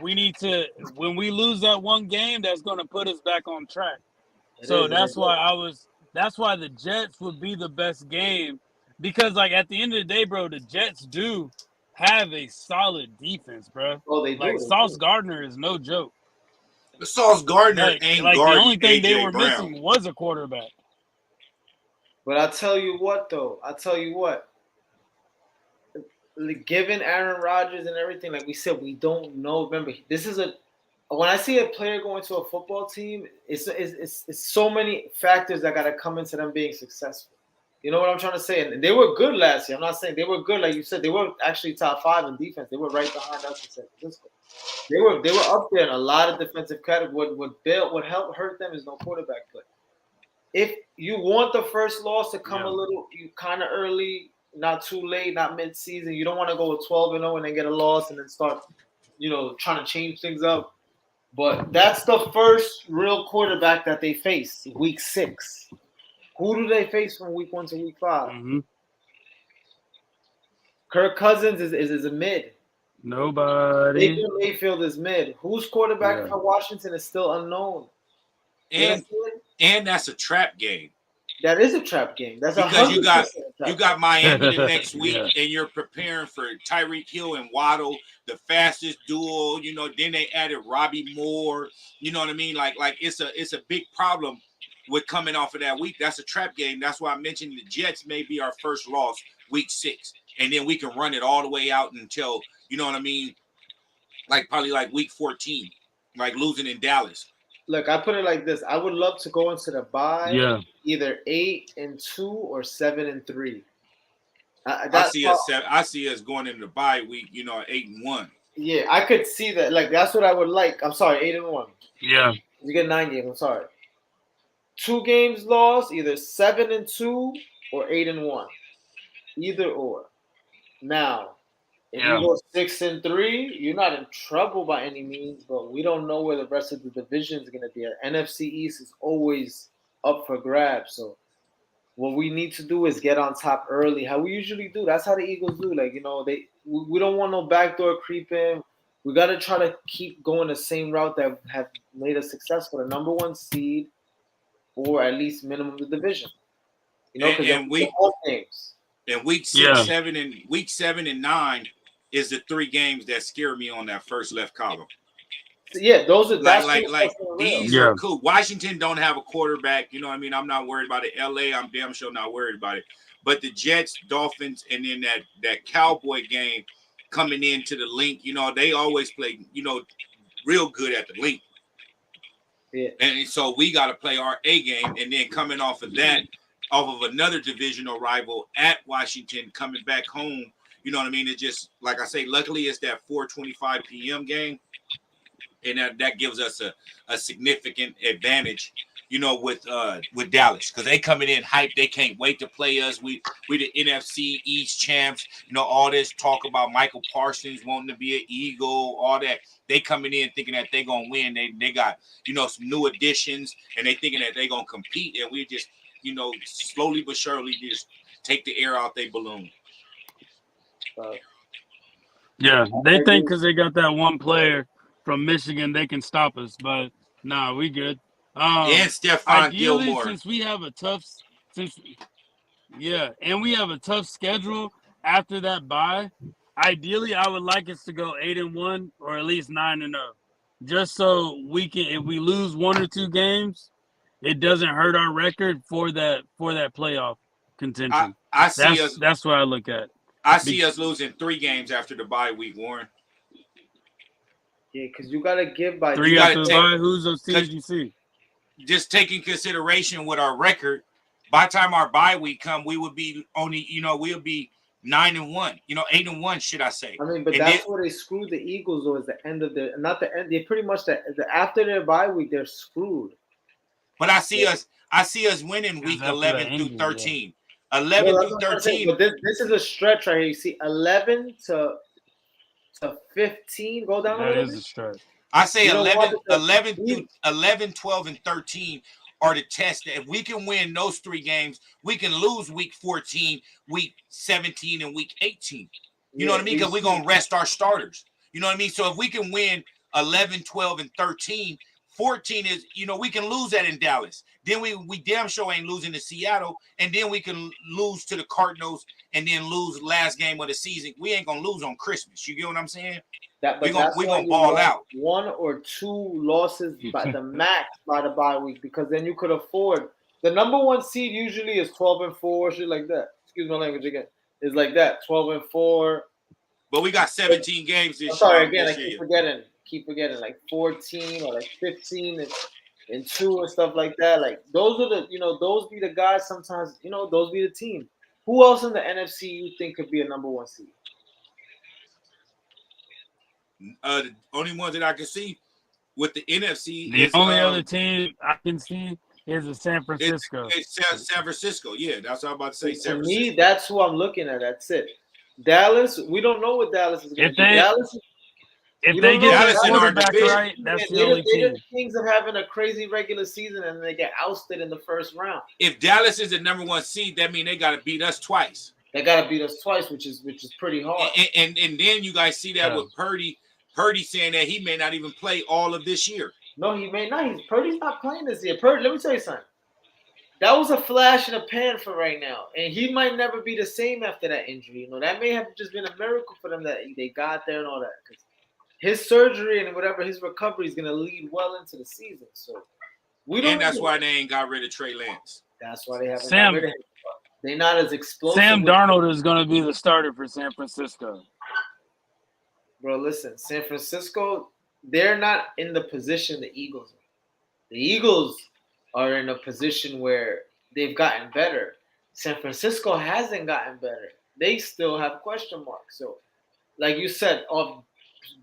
we need to. When we lose that one game, that's going to put us back on track. That's why the Jets would be the best game, because like at the end of the day, bro, the Jets do have a solid defense, bro. Oh, they do. Like Sauce Gardner is no joke. The Sauce Gardner ain't like guarding the only thing AJ they were Brown. missing was a quarterback. But I tell you what, though. Given Aaron Rodgers and everything, like we said, we don't know. Remember, when I see a player going to a football team, it's so many factors that got to come into them being successful. You know what I'm trying to say? And they were good last year. I'm not saying they were good, like you said. They were actually top 5 in defense. They were right behind us in San Francisco. They were up there in a lot of defensive categories. What helped hurt them is no quarterback play. If you want the first loss to come a little, you kind of early. Not too late, not mid-season. You don't want to go 12-0 and then get a loss and then start, trying to change things up. But that's the first real quarterback that they face, week 6. Who do they face from week 1 to week 5? Mm-hmm. Kirk Cousins is a mid. Nobody. Baker Mayfield is mid. Who's quarterback for Washington is still unknown. And that's a trap game. That is a trap game. That's because you got Miami the next week, and you're preparing for Tyreek Hill and Waddle, the fastest duel. Then they added Robbie Moore. You know what I mean? Like it's a big problem with coming off of that week. That's a trap game. That's why I mentioned the Jets may be our first loss week 6, and then we can run it all the way out until probably like week 14, like losing in Dallas. Look, I put it like this. I would love to go into the bye either 8-2 or 7-3. I see us going into the bye week, 8-1. Yeah, I could see that. Like that's what I would like. I'm sorry, 8-1. Yeah. You get 9 games. I'm sorry. 2 games lost, either 7-2 or 8-1. Either or. Now, if you go 6-3, you're not in trouble by any means, but we don't know where the rest of the division is going to be. NFC East is always up for grabs. So what we need to do is get on top early, how we usually do. That's how the Eagles do. Like, we don't want no backdoor creeping. We got to try to keep going the same route that have made us successful, the number 1 seed, or at least minimum the division. And week 6, 7, and 9 is the 3 games that scare me on that first left column. Yeah, those are these are cool. Washington don't have a quarterback. You know what I mean? I'm not worried about it. LA, I'm damn sure not worried about it. But the Jets, Dolphins, and then that Cowboy game, coming into the link. You know, they always play, you know, real good at the link. Yeah. And so we got to play our A game. And then coming off of that, off of another divisional rival at Washington, coming back home, you know what I mean? It's just, like I say, luckily it's that 4:25 p.m. game. And that gives us a significant advantage, you know, with Dallas, because they coming in hyped. They can't wait to play us. We the NFC East champs. You know, all this talk about Michael Parsons wanting to be an Eagle, all that. They coming in thinking that they gonna win. They got, you know, some new additions, and they thinking that they gonna compete. And we just, you know, slowly but surely just take the air out their balloon. Yeah, they think because they got that one player from Michigan, they can stop us. But nah, we good. And Stephon Ideally, Gilmore. since we have a tough, and we have a tough schedule after that bye. Ideally, I would like us to go 8-1 or at least 9-0, just so we can. If we lose 1 or 2 games, it doesn't hurt our record for that playoff contention. I see us. That's what I look at. I see us losing 3 games after the bye week, Warren. Yeah, because you gotta give by 3 after the bye. Who's those teams you see? Just taking consideration with our record, by the time our bye week come, we would be only, you know, we'll be 9-1, you know, 8-1, should I say? I mean, but and that's where they screwed the Eagles. Though, is the end of the not the end. They pretty much after their bye week, they're screwed. But I see us winning week 11 through 13. 11 through 13. But this is a stretch right here. You see, 11 to 15. Go down That a little is bit. a stretch. I say You know 11 through 11, 12, and 13 are the tests. If we can win those 3 games, we can lose week 14, week 17, and week 18. You know what I mean? Because we're going to rest our starters. You know what I mean? So if we can win 11, 12, and 13, 14 is, you know, we can lose that in Dallas. Then we damn sure ain't losing to Seattle. And then we can lose to the Cardinals and then lose last game of the season. We ain't going to lose on Christmas. You get what I'm saying? We're gonna ball out. 1 or 2 losses by the max by the bye week, because then you could afford the number 1 seed. Usually is 12-4, shit like that. Excuse my language again. It's like that, 12-4. But we got 17 games this year. Sorry, again, I keep forgetting, like 14 or like 15 and 2 and stuff like that. Like those are the, you know, those be the guys. Sometimes, you know, those be the team. Who else in the NFC you think could be a number 1 seed? The only ones that I can see with the NFC The is only other team I can see is the San Francisco. It's San Francisco. Yeah, that's what I'm about to say. To me, that's who I'm looking at. That's it. Dallas, we don't know what Dallas is going to do. If they get Dallas their in our quarterback division. right, that's the only They're team. the Kings of having a crazy regular season and they get ousted in the first round. If Dallas is the number 1 seed, that means they got to beat us twice. They got to beat us twice, which is pretty hard. And then you guys see that with Purdy. Purdy saying that he may not even play all of this year. No, he may not. Purdy's not playing this year. Purdy, let me tell you something. That was a flash in the pan for right now, and he might never be the same after that injury. You know, that may have just been a miracle for them that they got there and all that. Because his surgery and whatever his recovery is going to lead well into the season. So we don't. And that's why they ain't got rid of Trey Lance. That's why they haven't got rid of him. They're not as explosive. Sam Darnold is going to be the starter for San Francisco. Bro, listen, San Francisco, they're not in the position the Eagles are. The Eagles are in a position where they've gotten better. San Francisco hasn't gotten better. They still have question marks. So, like you said,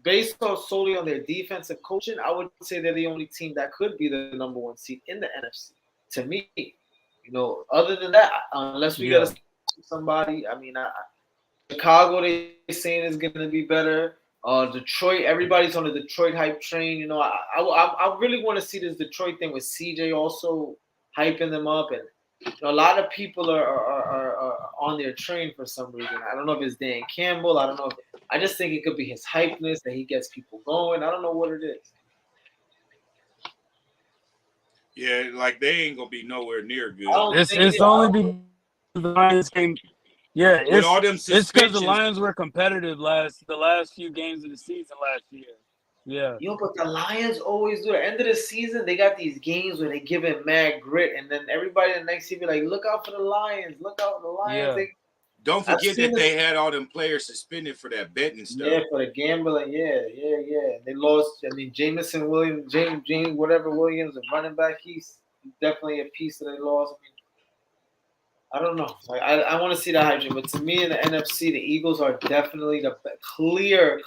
based solely on their defensive coaching, I would say they're the only team that could be the number 1 seed in the NFC. To me, you know, other than that, unless we got somebody, I mean, Chicago, they saying is going to be better. Detroit, everybody's on the Detroit hype train. You know, I really want to see this Detroit thing with CJ also hyping them up, and you know, a lot of people are on their train for some reason. I don't know if it's Dan Campbell. I don't know. I just think it could be his hypeness that he gets people going. I don't know what it is. Yeah, like they ain't gonna be nowhere near good. It's only because the Lions came. Yeah, with all them it's because the Lions were competitive the last few games of the season last year. Yeah. Yo, but the Lions always do. At the end of the season, they got these games where they give it mad grit, and then everybody the next year be like, "Look out for the Lions! Look out for the Lions!" Yeah. Don't I've forget seen that they had all them players suspended for that betting stuff. Yeah, for the gambling. Yeah. They lost. I mean, Jameson Williams, James, whatever Williams, the running back. He's definitely a piece that they lost. I don't know. Like, I want to see the hydrant, but to me in the NFC, the Eagles are definitely the clear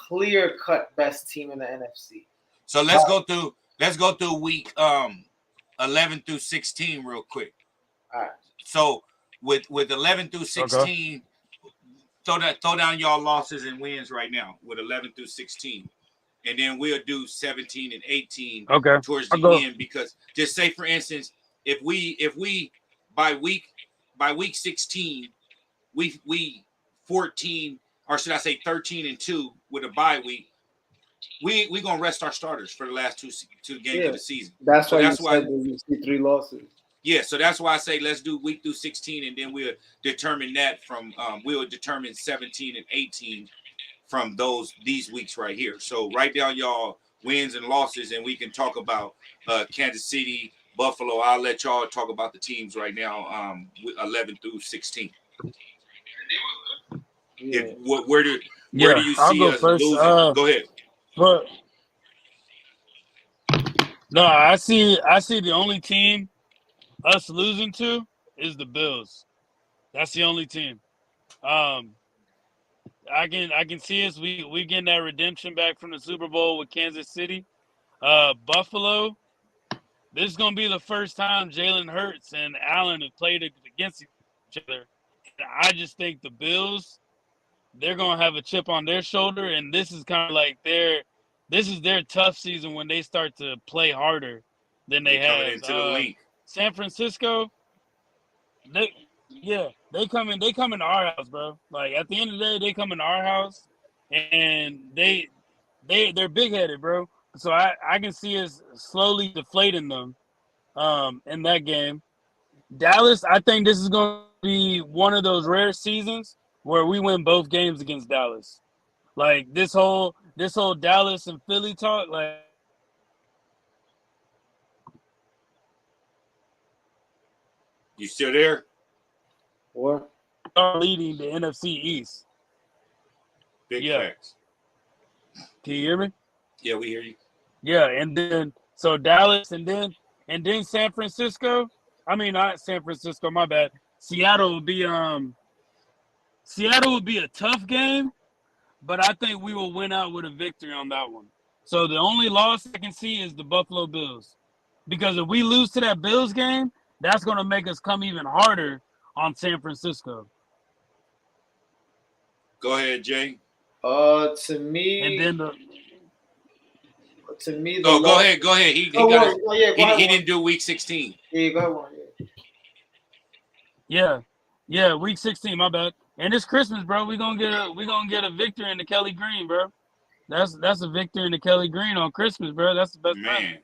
cut best team in the NFC. So let's go through week 11 through 16 real quick. All right. So with 11 through 16, throw down y'all losses and wins right now with 11 through 16. And then we'll do 17 and 18 towards the end, because just say for instance, if we by week 16, we 14, or should I say 13 and 2 with a bye week, we gonna rest our starters for the last two games of the season. That's why you see 3 losses. Yeah, so that's why I say let's do week through 16, and then we'll determine that from we'll determine 17 and 18 from these weeks right here. So write down y'all wins and losses, and we can talk about Kansas City, Buffalo. I'll let y'all talk about the teams right now, 11 through 16. Yeah. Where do you see us first. losing? Go ahead. But no, I see the only team us losing to is the Bills. That's the only team. I can see us we getting that redemption back from the Super Bowl with Kansas City. Buffalo, this is gonna be the first time Jalen Hurts and Allen have played against each other. And I just think the Bills, they're gonna have a chip on their shoulder, and this is kind of like this is their tough season when they start to play harder than they have. Into the league. San Francisco, they come into our house, bro. Like at the end of the day, they come into our house, and they're big headed, bro. So I can see us slowly deflating them in that game. Dallas, I think this is going to be one of those rare seasons where we win both games against Dallas. Like this whole Dallas and Philly talk, like. You still there? Or Are leading the NFC East. Big facts. Can you hear me? Yeah, we hear you. Yeah, and then so Dallas, and then San Francisco. I mean, not San Francisco. My bad. Seattle will be a tough game, but I think we will win out with a victory on that one. So the only loss I can see is the Buffalo Bills, because if we lose to that Bills game, that's going to make us come even harder on San Francisco. Go ahead, Jay. To me, And then go ahead. He didn't do week 16. Yeah, go ahead. Yeah, week 16. My bad. And it's Christmas, bro. We gonna get a victory in the Kelly Green, bro. That's a victory in the Kelly Green on Christmas, bro. That's the best man.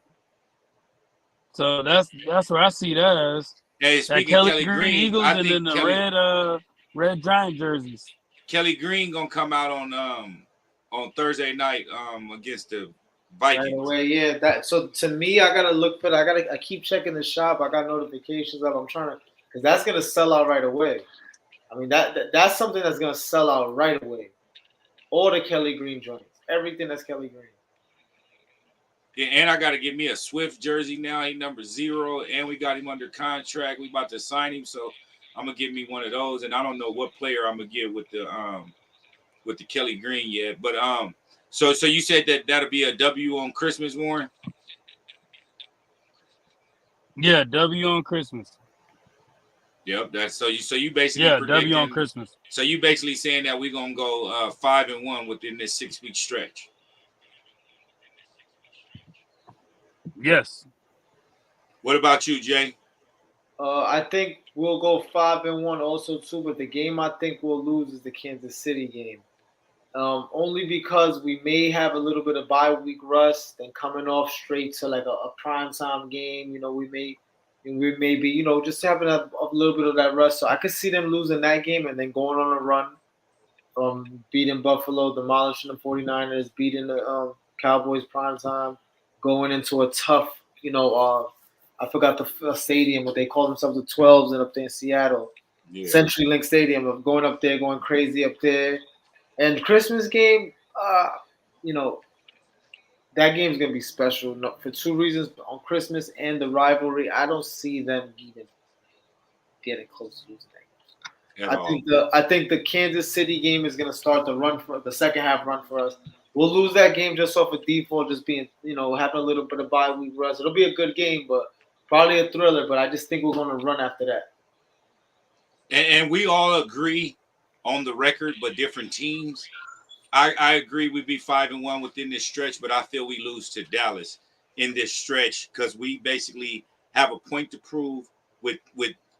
So that's where I see that as. Hey, speaking of Kelly Green, Eagles, and then the red Giant jerseys. Kelly Green gonna come out on Thursday night against the Vikings. Right away, yeah. So to me, I gotta look for that. I keep checking the shop. I got notifications up. I'm trying to, because that's gonna sell out right away. I mean that's something that's gonna sell out right away. All the Kelly Green joints, everything that's Kelly Green. Yeah, and I got to get me a Swift jersey now. He number 0, and we got him under contract. We about to sign him, so I'm gonna get me one of those. And I don't know what player I'm gonna get with the Kelly Green yet. But so you said that'll be a W on Christmas, Warren? Yeah, W on Christmas. Yep, that's so you basically W on Christmas. So you basically saying that we're gonna go 5-1 within this 6-week stretch. Yes. What about you, Jay? I think we'll go 5-1 also too, but the game I think we'll lose is the Kansas City game. Only because we may have a little bit of bye week rust and coming off straight to like a primetime game. You know, we may be, you know, just having a little bit of that rust. So I could see them losing that game and then going on a run from beating Buffalo, demolishing the 49ers, beating the Cowboys primetime, going into a tough, you know, I forgot the stadium, what they call themselves, the 12s, and up there in Seattle. Yeah. CenturyLink Stadium, of going up there, going crazy up there. And Christmas game, you know, that game's gonna be special for two reasons: on Christmas and the rivalry. I don't see them even getting close to losing that game. At all. I think the Kansas City game is gonna start the run for the second half run for us. We'll lose that game just off of default, just being having a little bit of bye week rest. It'll be a good game, but probably a thriller. But I just think we're gonna run after that. And we all agree on the record, but different teams. I agree we'd be 5-1 within this stretch, but I feel we lose to Dallas in this stretch because we basically have a point to prove with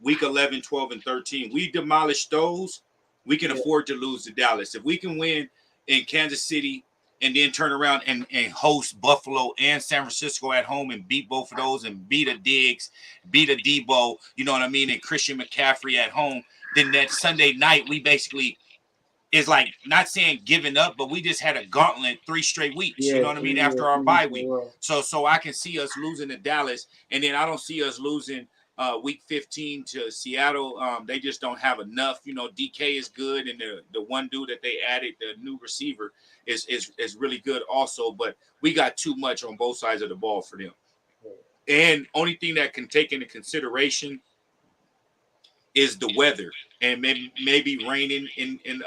week 11, 12, and 13. We demolish those. We can afford to lose to Dallas. If we can win in Kansas City and then turn around and host Buffalo and San Francisco at home and beat both of those and beat a Diggs, beat a Debo, you know what I mean, and Christian McCaffrey at home, then that Sunday night we basically is like not saying giving up, but we just had a gauntlet 3 straight weeks, you know what I mean, after our bye week. So I can see us losing to Dallas, and then I don't see us losing week 15 to Seattle. They just don't have enough. DK is good, and the one dude that they added, the new receiver, is really good also. But we got too much on both sides of the ball for them. And only thing that can take into consideration is the weather, and maybe raining in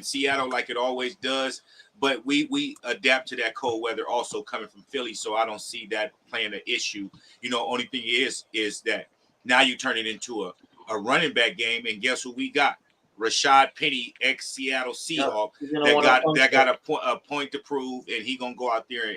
Seattle like it always does. But we adapt to that cold weather also coming from Philly, so I don't see that playing an issue. Only thing is that now you turn it into a running back game, and guess who we got? Rashad Penny, ex-Seattle Seahawk, that got a point to prove, and he gonna go out there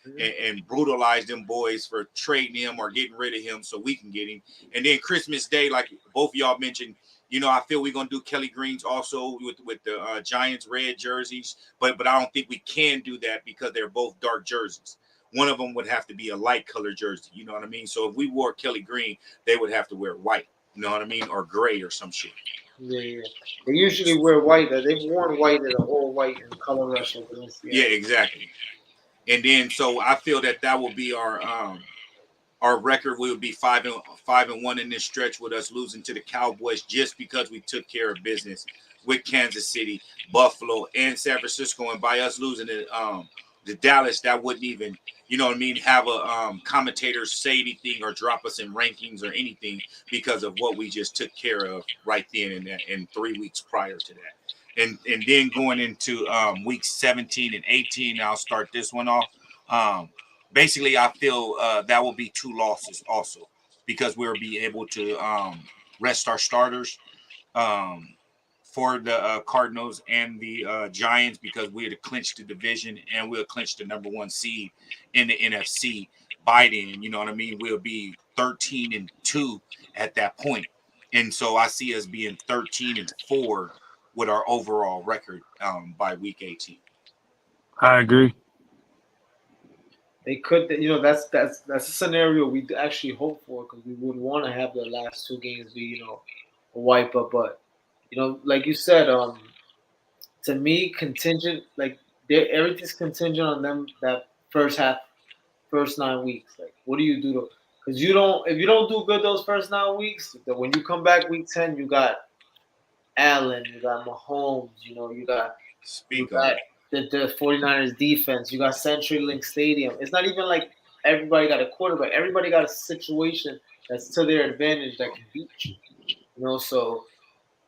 and brutalize them boys for trading him or getting rid of him so we can get him. And then Christmas Day, like both of y'all mentioned, I feel we're gonna do Kelly Greens also with the Giants red jerseys, but I don't think we can do that because they're both dark jerseys. One of them would have to be a light color jersey, you know what I mean? So if we wore Kelly Green, they would have to wear white, you know what I mean, or gray or some shit. Yeah. They usually wear white. They've worn white in all white and color rush. Yeah, exactly. And then so I feel that will be our record will be 5-1 in this stretch with us losing to the Cowboys just because we took care of business with Kansas City, Buffalo, and San Francisco. And by us losing to Dallas, that wouldn't even, have a commentator say anything or drop us in rankings or anything because of what we just took care of right then and 3 weeks prior to that. And then going into weeks 17 and 18, I'll start this one off. Basically, I feel that will be 2 losses also because we'll be able to rest our starters for the Cardinals and the Giants because we had clinched the division and we'll clinch the number 1 seed in the NFC by then. You know what I mean? We'll be 13-2 at that point. And so I see us being 13-4 with our overall record by week 18. I agree. They could, that's a scenario we actually hope for because we would want to have the last 2 games be, a wipe up. But, like you said, to me, contingent, like everything's contingent on them that first 9 weeks. Like, what do you do because if you don't do good those first 9 weeks, when you come back week 10, you got Allen, you got Mahomes, you got the 49ers defense, you got CenturyLink Stadium. It's not even like everybody got a quarterback. Everybody got a situation that's to their advantage that can beat you. So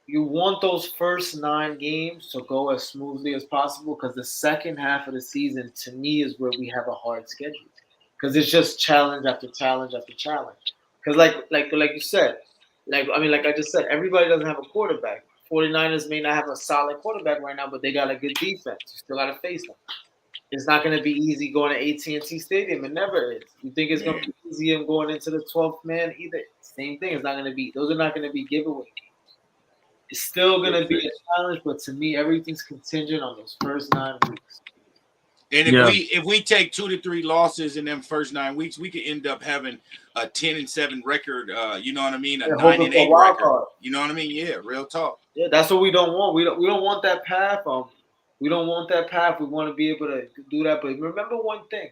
you want those first 9 games to go as smoothly as possible because the second half of the season, to me, is where we have a hard schedule because it's just challenge after challenge after challenge. Because like you said, like I just said, everybody doesn't have a quarterback. 49ers may not have a solid quarterback right now, but they got a good defense. You still got to face them. It's not going to be easy going to AT&T Stadium. It never is. You think it's going to be easy and going into the 12th man either? Same thing. It's not going to be. Those are not going to be giveaways. It's still going to be a challenge, but to me, everything's contingent on those first 9 weeks. And if we take 2 to 3 losses in them first 9 weeks, we could end up having a 10-7 record. You know what I mean? A 9-8 record. You know what I mean? Yeah, real talk. Yeah, that's what we don't want. We don't want that path. We don't want that path. We want to be able to do that. But remember one thing: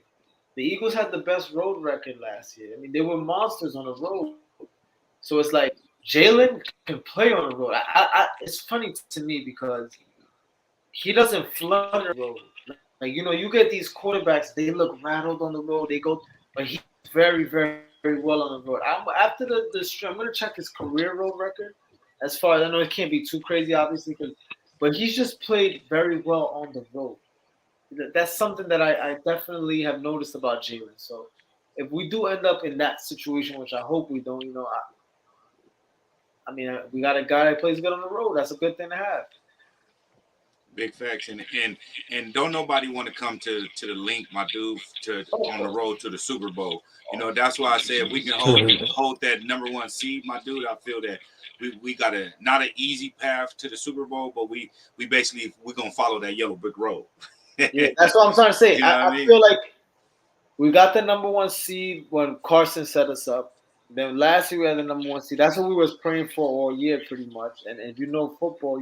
the Eagles had the best road record last year. I mean, they were monsters on the road. So it's like Jalen can play on the road. It's funny to me because he doesn't flood the road. Like, you get these quarterbacks, they look rattled on the road. They go, but he's very, very, very well on the road. After I'm going to check his career road record. As far as I know, it can't be too crazy, obviously, but he's just played very well on the road. That's something that I definitely have noticed about Jalen. So if we do end up in that situation, which I hope we don't, we got a guy that plays good on the road. That's a good thing to have. Big facts, and don't nobody want to come to the link, my dude, on the road to the Super Bowl. That's why I say if we can hold that number one seed, my dude, I feel that we got not an easy path to the Super Bowl, but we're gonna follow that yellow brick road. Yeah, that's what I'm trying to say. I feel like we got the number one seed when Carson set us up. Then last year we had the number one seed. That's what we was praying for all year, pretty much. And if football,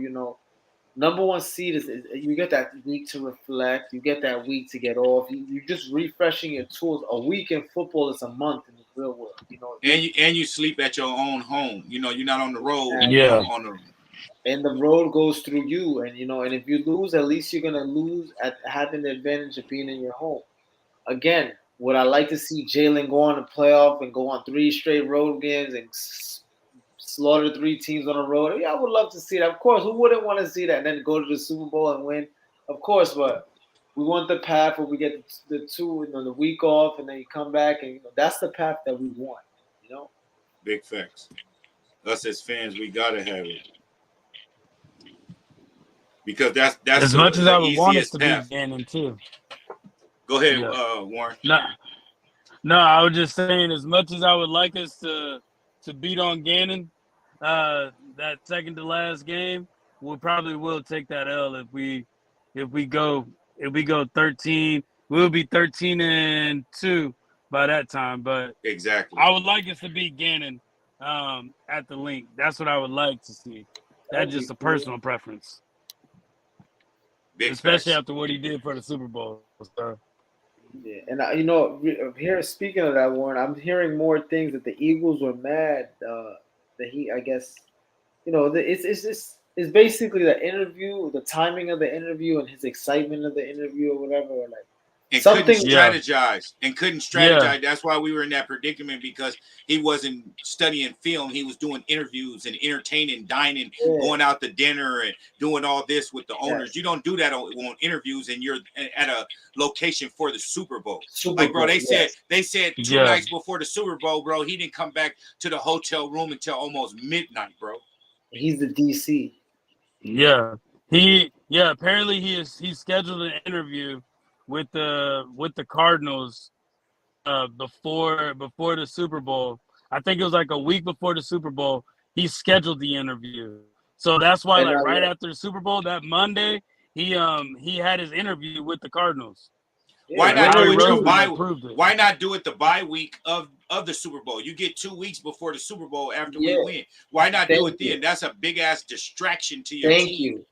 number one seed is you get that week to reflect. You get that week to get off. You're just refreshing your tools. A week in football is a month in the real world. And you sleep at your own home. You're not on the road. Yeah. And the road goes through you, and and if you lose, at least you're gonna lose at having the advantage of being in your home. Again, would I like to see Jalen go on a playoff and go on 3 straight road games and slaughter 3 teams on the road? Yeah, I would love to see that. Of course, who wouldn't want to see that and then go to the Super Bowl and win? Of course, but we want the path where we get the 2, the week off, and then you come back, and that's the path that we want. Big facts. Us as fans, we gotta have it. Because that's as much as I would want us to path. be Gannon too. Go ahead, Warren. No, I was just saying, as much as I would like us to beat on Gannon, that second to last game, we probably will take that L if we go 13. We'll be 13-2 by that time. But exactly, I would like us to beat Gannon at the link. That's what I would like to see. That's just a personal preference. Especially after what he did for the Super Bowl. So. Yeah, and here speaking of that, Warren, I'm hearing more things that the Eagles were mad that he, I guess, it's basically the interview, the timing of the interview, and his excitement of the interview or whatever. And couldn't strategize. Yeah. That's why we were in that predicament, because he wasn't studying film. He was doing interviews and entertaining, dining, going out to dinner and doing all this with the owners. Yeah. You don't do that on interviews, and you're at a location for the Super Bowl. They said 2 nights before the Super Bowl, bro, he didn't come back to the hotel room until almost midnight, bro. He's the DC. Yeah. Apparently he scheduled an interview with the Cardinals before the Super Bowl. I think it was like a week before the Super Bowl. He scheduled the interview, so that's why right after the Super Bowl that Monday he had his interview with the Cardinals. Why not do it Why not do it the bye week of the Super Bowl? You get 2 weeks before the Super Bowl after we win. Why not do it then? That's a big ass distraction to your team.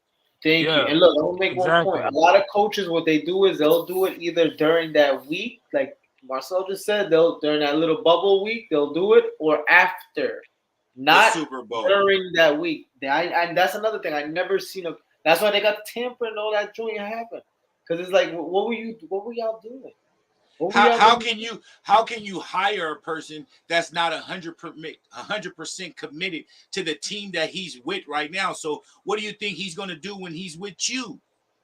Thank you. And look, I'll make one point. A lot of coaches, what they do is they'll do it either during that week, like Marcel just said, during that little bubble week, they'll do it, or after, not the Super Bowl during that week. And that's another thing I never seen. That's why they got the Tampa and all that joint happen. Because it's like, what were y'all doing? How can you hire a person that's not 100% committed to the team that he's with right now? So what do you think he's going to do when he's with you?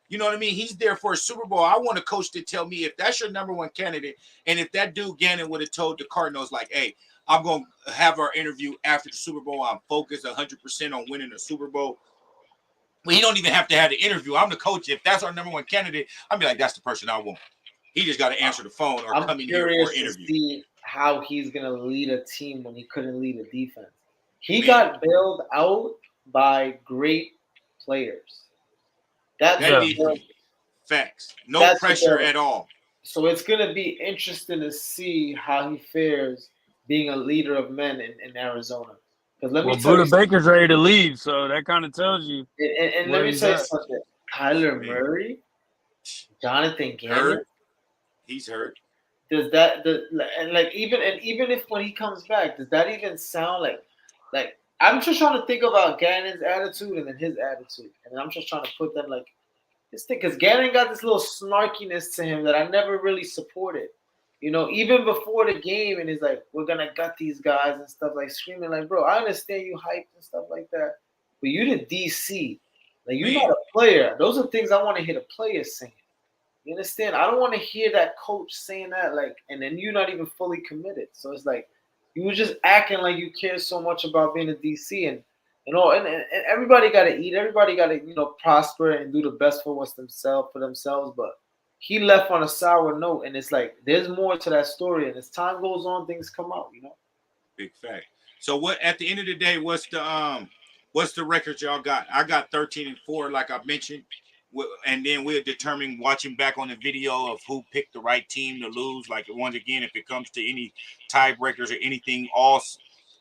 You know what I mean? He's there for a Super Bowl. I want a coach to tell me if that's your number one candidate, and if that dude Gannon would have told the Cardinals, like, hey, I'm going to have our interview after the Super Bowl. I'm focused 100% on winning the Super Bowl. Well, he don't even have to have the interview. I'm the coach. If that's our number one candidate, I'd be like, that's the person I want. He just got to answer the phone or come in here for an interview. To see how he's going to lead a team when he couldn't lead a defense. He got bailed out by great players. That's facts. No pressure at all. So it's going to be interesting to see how he fares being a leader of men in Arizona. Buda Baker's ready to leave, so that kind of tells you. And let me tell you something. Kyler Murray, Jonathan Gannon. He's hurt. Does that even if when he comes back, does that even sound like I'm just trying to think about Gannon's attitude and then his attitude, and I'm just trying to put them like this thing because Gannon got this little snarkiness to him that I never really supported. You know, even before the game, and he's like, "We're gonna gut these guys" and stuff like screaming like, "Bro, I understand you hyped and stuff like that, but you the DC, like you're Man. not a player." Those are things I want to hear the players saying. You understand? I don't want to hear that coach saying that, like, and then you're not even fully committed. So it's like you were just acting like you care so much about being a DC, and and everybody got to eat. Everybody got to prosper and do the best for themselves. But he left on a sour note, and it's like there's more to that story. And as time goes on, things come out. Big fact. So what? At the end of the day, what's the record y'all got? I got 13-4, like I mentioned. And then we'll determine watching back on the video of who picked the right team to lose. Like once again, if it comes to any tiebreakers or anything, all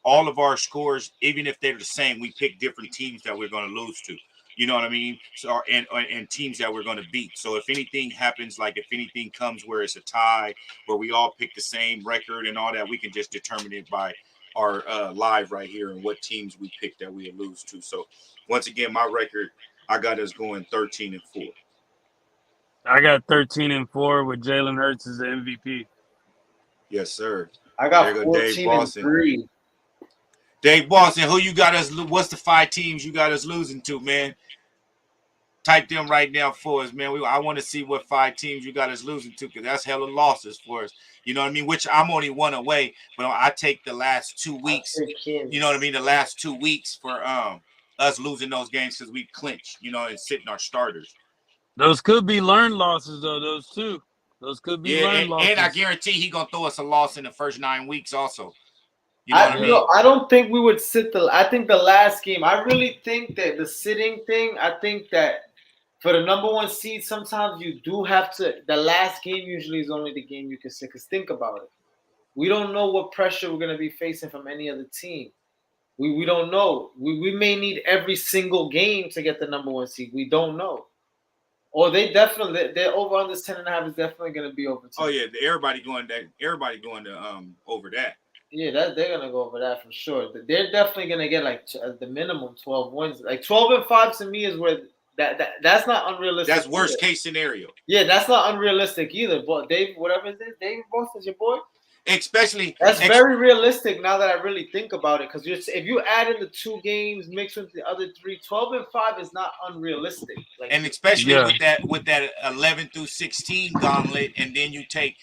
of our scores, even if they're the same, we pick different teams that we're going to lose to. You know what I mean? So and teams that we're going to beat. So if anything happens, like if anything comes where it's a tie, where we all pick the same record and all that, we can just determine it by our live right here and what teams we pick that we lose to. So once again, my record, I got us going 13-4. I got 13-4 with Jalen Hurts as the MVP. Yes, sir. I got 14-3. Dave Boston, who you got us? What's the 5 teams you got us losing to, man? Type them right now for us, man. I want to see what 5 teams you got us losing to, because that's hella losses for us. You know what I mean? Which I'm only 1 away, but I take the last 2 weeks. You know what I mean? The last 2 weeks for us losing those games because we clinched, and sitting our starters. Those could be learned losses, though. Those could be learned losses. And I guarantee he's gonna throw us a loss in the first 9 weeks, also. You know what I mean? I don't think we would sit I think the last game. I really think that the sitting thing. I think that for the number 1 seed, sometimes you do have to. The last game usually is only the game you can sit. Because think about it. We don't know what pressure we're gonna be facing from any other team. We don't know. We may need every single game to get the number 1 seed. We don't know. Or their over under 10.5 is definitely going to be over 10. Oh yeah, everybody going to over that. Yeah, they're going to go over that for sure. They're definitely going to get like the minimum 12 wins. Like 12-5 to me is where that's not unrealistic. That's worst case scenario. Yeah, that's not unrealistic either. But Dave, whatever it is, Dave Boston's your boy. That's very realistic now that I really think about it. Because if you add in the 2 games mixed with the other 3, 12-5 is not unrealistic. And especially with that 11 through 16 gauntlet, and then you take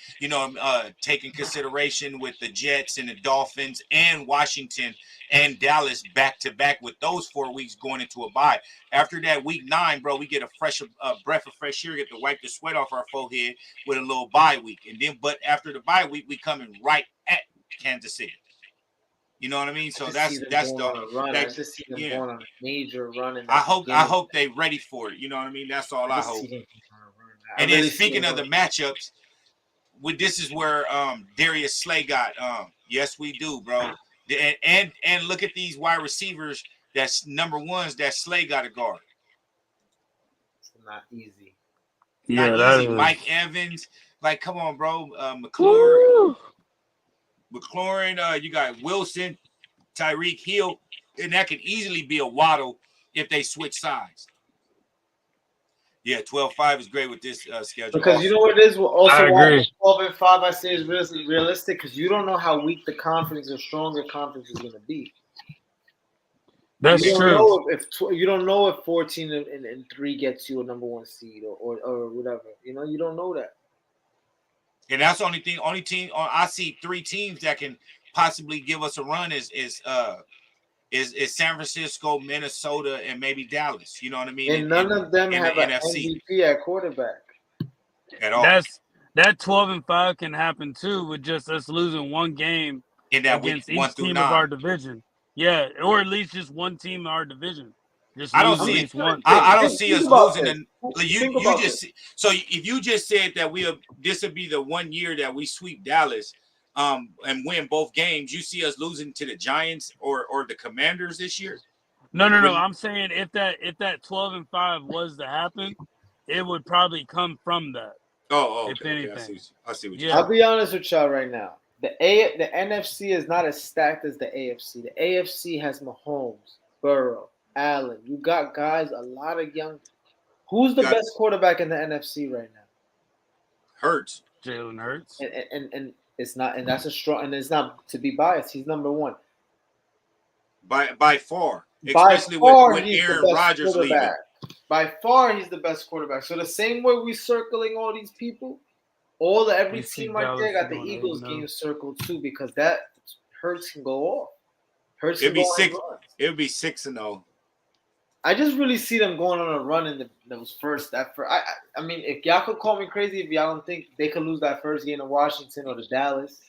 take in consideration with the Jets and the Dolphins and Washington and Dallas back to back with those 4 weeks going into a bye. After that week 9, bro, we get a fresh breath of fresh air, get to wipe the sweat off our forehead with a little bye week, and then but after the bye week, we coming right at Kansas City. You know what I mean? So that's the run. I just see them going on a major run. I hope they ready for it. You know what I mean? That's all I hope. And then speaking of the matchups, this is where Darius Slay got. Yes, we do, bro. And look at these wide receivers. That's number 1s that Slay got to guard. It's not easy. Yeah, not easy. Mike Evans, like, come on, bro. McLaurin, you got Wilson, Tyreek Hill, and that could easily be a Waddle if they switch sides. Yeah, 12-5 is great with this schedule. Because you know what it is? Also, I agree. 12-5, I say is realistic because you don't know how weak the conference or strong the conference is going to be. That's true. You don't know if 14-3 gets you a number 1 seed or whatever. You don't know that. And that's the only team. I see 3 teams that can possibly give us a run is San Francisco, Minnesota, and maybe Dallas. You know what I mean? And none of them have an MVP at quarterback at all. That 12-5 can happen too with just us losing 1 game in that against week, each team of our division. Yeah, or at least just 1 team in our division. I don't see us losing. So if you just said that this would be the 1 year that we sweep Dallas, and win both games, you see us losing to the Giants or the Commanders this year? No. I'm saying if that 12-5 was to happen, it would probably come from that. Oh, if anything. I see what I'll be honest with y'all right now. the NFC is not as stacked as the AFC. The AFC has Mahomes, Burrow, Allen. You got guys, a lot of young. Who's the best quarterback in the NFC right now? Hurts. Jalen Hurts. And it's not, and that's a strong, and it's not to be biased. He's number one by far, by especially far, with he's Aaron the best Rodgers leaving. quarterback. By far, he's the best quarterback. So the same way we circling all these people, every You see team right Dallas there got the doing Eagles 8-0. game circled too, because that Hurts can go off. Hurts It'd can be go on 6. runs. It would be 6-0. I just really see them going on a run in those first. I mean, if y'all could call me crazy if y'all don't think they could lose that first game to Washington or to Dallas,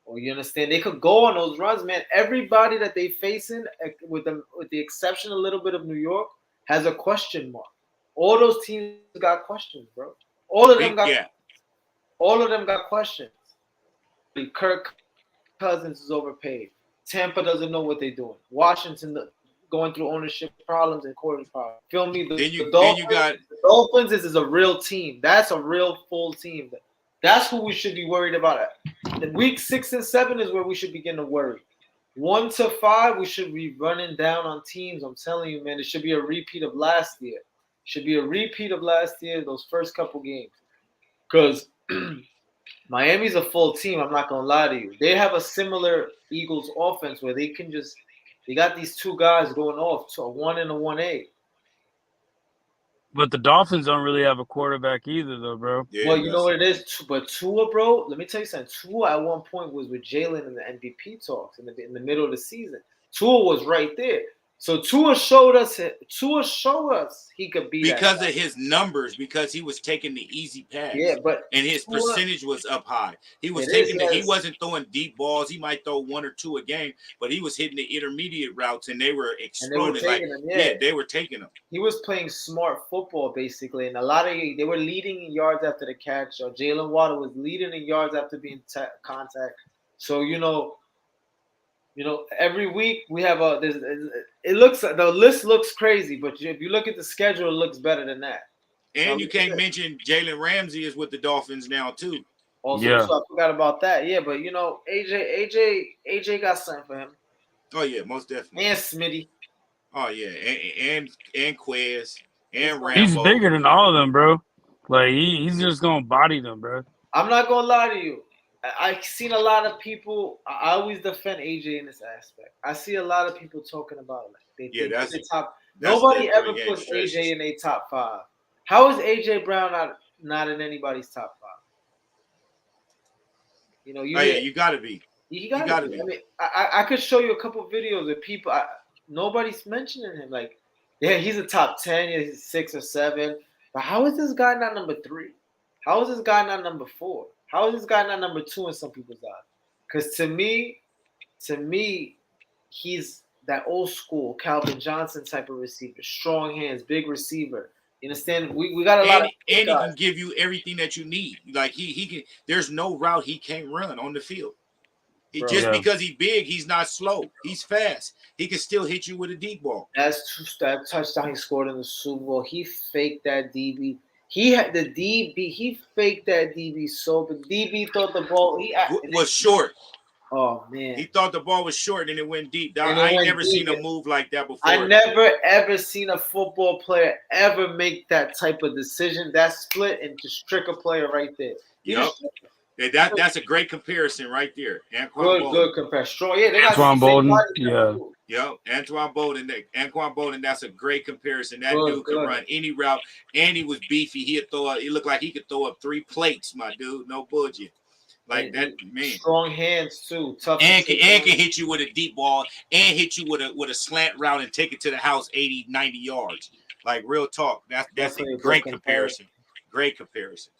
or you understand, they could go on those runs, man. Everybody that they facing, with the exception a little bit of New York, has a question mark. All those teams got questions, bro. All of them got questions. Kirk Cousins is overpaid. Tampa doesn't know what they're doing. Washington going through ownership problems and quarterback problems. Feel me? The Dolphins is a real team. That's a real full team. That's who we should be worried about. In week 6 and 7 is where we should begin to worry. 1 to 5, we should be running down on teams. I'm telling you, man, it should be a repeat of last year. Those first couple games. Because Miami's a full team. I'm not gonna lie to you. They have a similar Eagles offense where they got these two guys going off, to a 1 and a 1A. But the Dolphins don't really have a quarterback either, though, bro. Yeah, well, you know what it is? But Tua, bro, let me tell you something. Tua at one point was with Jalen in the MVP talks in the middle of the season. Tua was right there. So Tua showed us he could be because of his numbers, because he was taking the easy pass. Yeah, and his percentage was up high. He was he wasn't throwing deep balls. He might throw 1 or 2 a game, but he was hitting the intermediate routes, and they were exploding. They were taking them. He was playing smart football basically, and they were leading in yards after the catch. Or Jalen Waddle was leading in yards after being contact. So every week we have the list looks crazy, but if you look at the schedule, it looks better than that. And you can't mention Jalen Ramsey is with the Dolphins now too. Also, yeah. So I forgot about that. Yeah, but AJ got something for him. Oh yeah, most definitely. And Smitty. Oh yeah, and Quez and Rambo. He's bigger than all of them, bro. Like he's just gonna body them, bro. I'm not gonna lie to you. I've seen a lot of people. I always defend AJ in this aspect. I see a lot of people talking about that's the top. Nobody ever puts AJ in a top 5. How is AJ Brown not in anybody's top 5? You gotta be. You gotta be. I mean, I could show you a couple of videos of people. Nobody's mentioning him. Like, yeah, he's a top 10. Yeah, he's 6 or 7. But how is this guy not number 3? How is this guy not number 4? How is this guy not number 2 in some people's eyes? Because to me, he's that old school Calvin Johnson type of receiver, strong hands, big receiver. You understand? We got a lot of he can give you everything that you need. Like he can. There's no route he can't run on the field. Because he's big, he's not slow. He's fast. He can still hit you with a deep ball. That touchdown he scored in the Super Bowl. He faked that DB. He had the DB. He faked that DB but DB thought the ball was short. Oh man! He thought the ball was short and it went deep. I ain't never seen a move like that before. I never ever seen a football player ever make that type of decision, that split, and just trick a player right there. Yep. That's a great comparison right there. Good comparison. Strong. Yeah, they got Anquan Bolden. Yeah. Yep, Anquan Bolden. That's a great comparison. That dude could run any route, and he was beefy. He looked like he could throw up 3 plates, my dude. No bullshit. Like that, man. Strong hands too. Tough. And can hit you with a deep ball, and hit you with a slant route and take it to the house 80, 90 yards. Like real talk. That's a great comparison. Great comparison.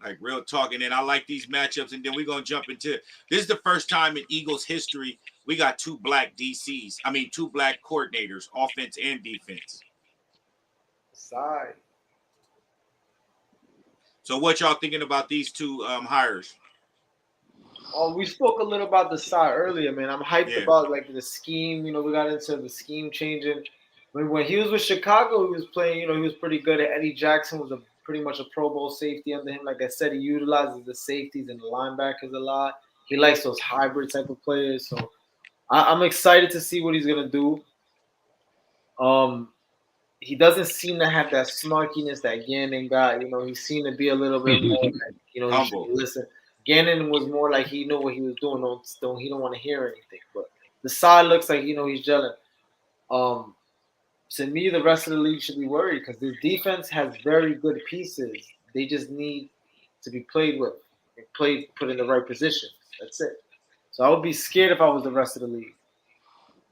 Like real talk. And then I like these matchups. And then we're going to jump into this is the first time in Eagles history we got 2 black DCs. I mean, 2 black coordinators, offense and defense. Side. So what y'all thinking about these 2 hires? Oh, we spoke a little about the side earlier, man. I'm hyped about like the scheme. We got into the scheme changing. When he was with Chicago, he was playing. He was pretty good. Eddie Jackson was a pretty much a Pro Bowl safety under him. Like I said, he utilizes the safeties and the linebackers a lot. He likes those hybrid type of players. So I'm excited to see what he's gonna do. He doesn't seem to have that snarkiness that Gannon got. You know, he seemed to be a little bit more, you know, he should listen. Gannon was more like he knew what he was doing. He don't want to hear anything. But the side looks like he's gelling. To me, the rest of the league should be worried because the defense has very good pieces. They just need to be played with, put in the right position. That's it. So I would be scared if I was the rest of the league.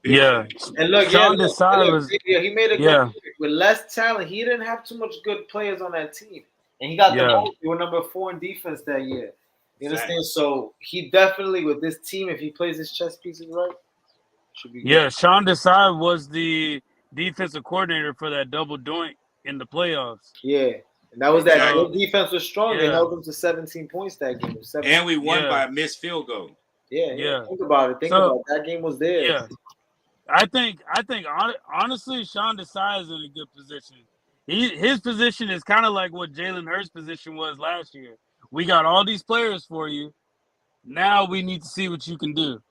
Yeah. And look, Sean Desai was he made a good pick. With less talent. He didn't have too much good players on that team, and he got the most. They were number 4 in defense that year. You understand? So he definitely, with this team, if he plays his chess pieces right, should be good. Yeah, Sean Desai was the defensive coordinator for that double doink in the playoffs. Yeah. And that was that. Their defense was strong. They held them to 17 points that game. And we won by a missed field goal. Yeah. Think about it. Think about it. That game was there. Yeah. I think honestly, Sean Desai is in a good position. His position is kind of like what Jalen Hurts' position was last year. We got all these players for you. Now we need to see what you can do.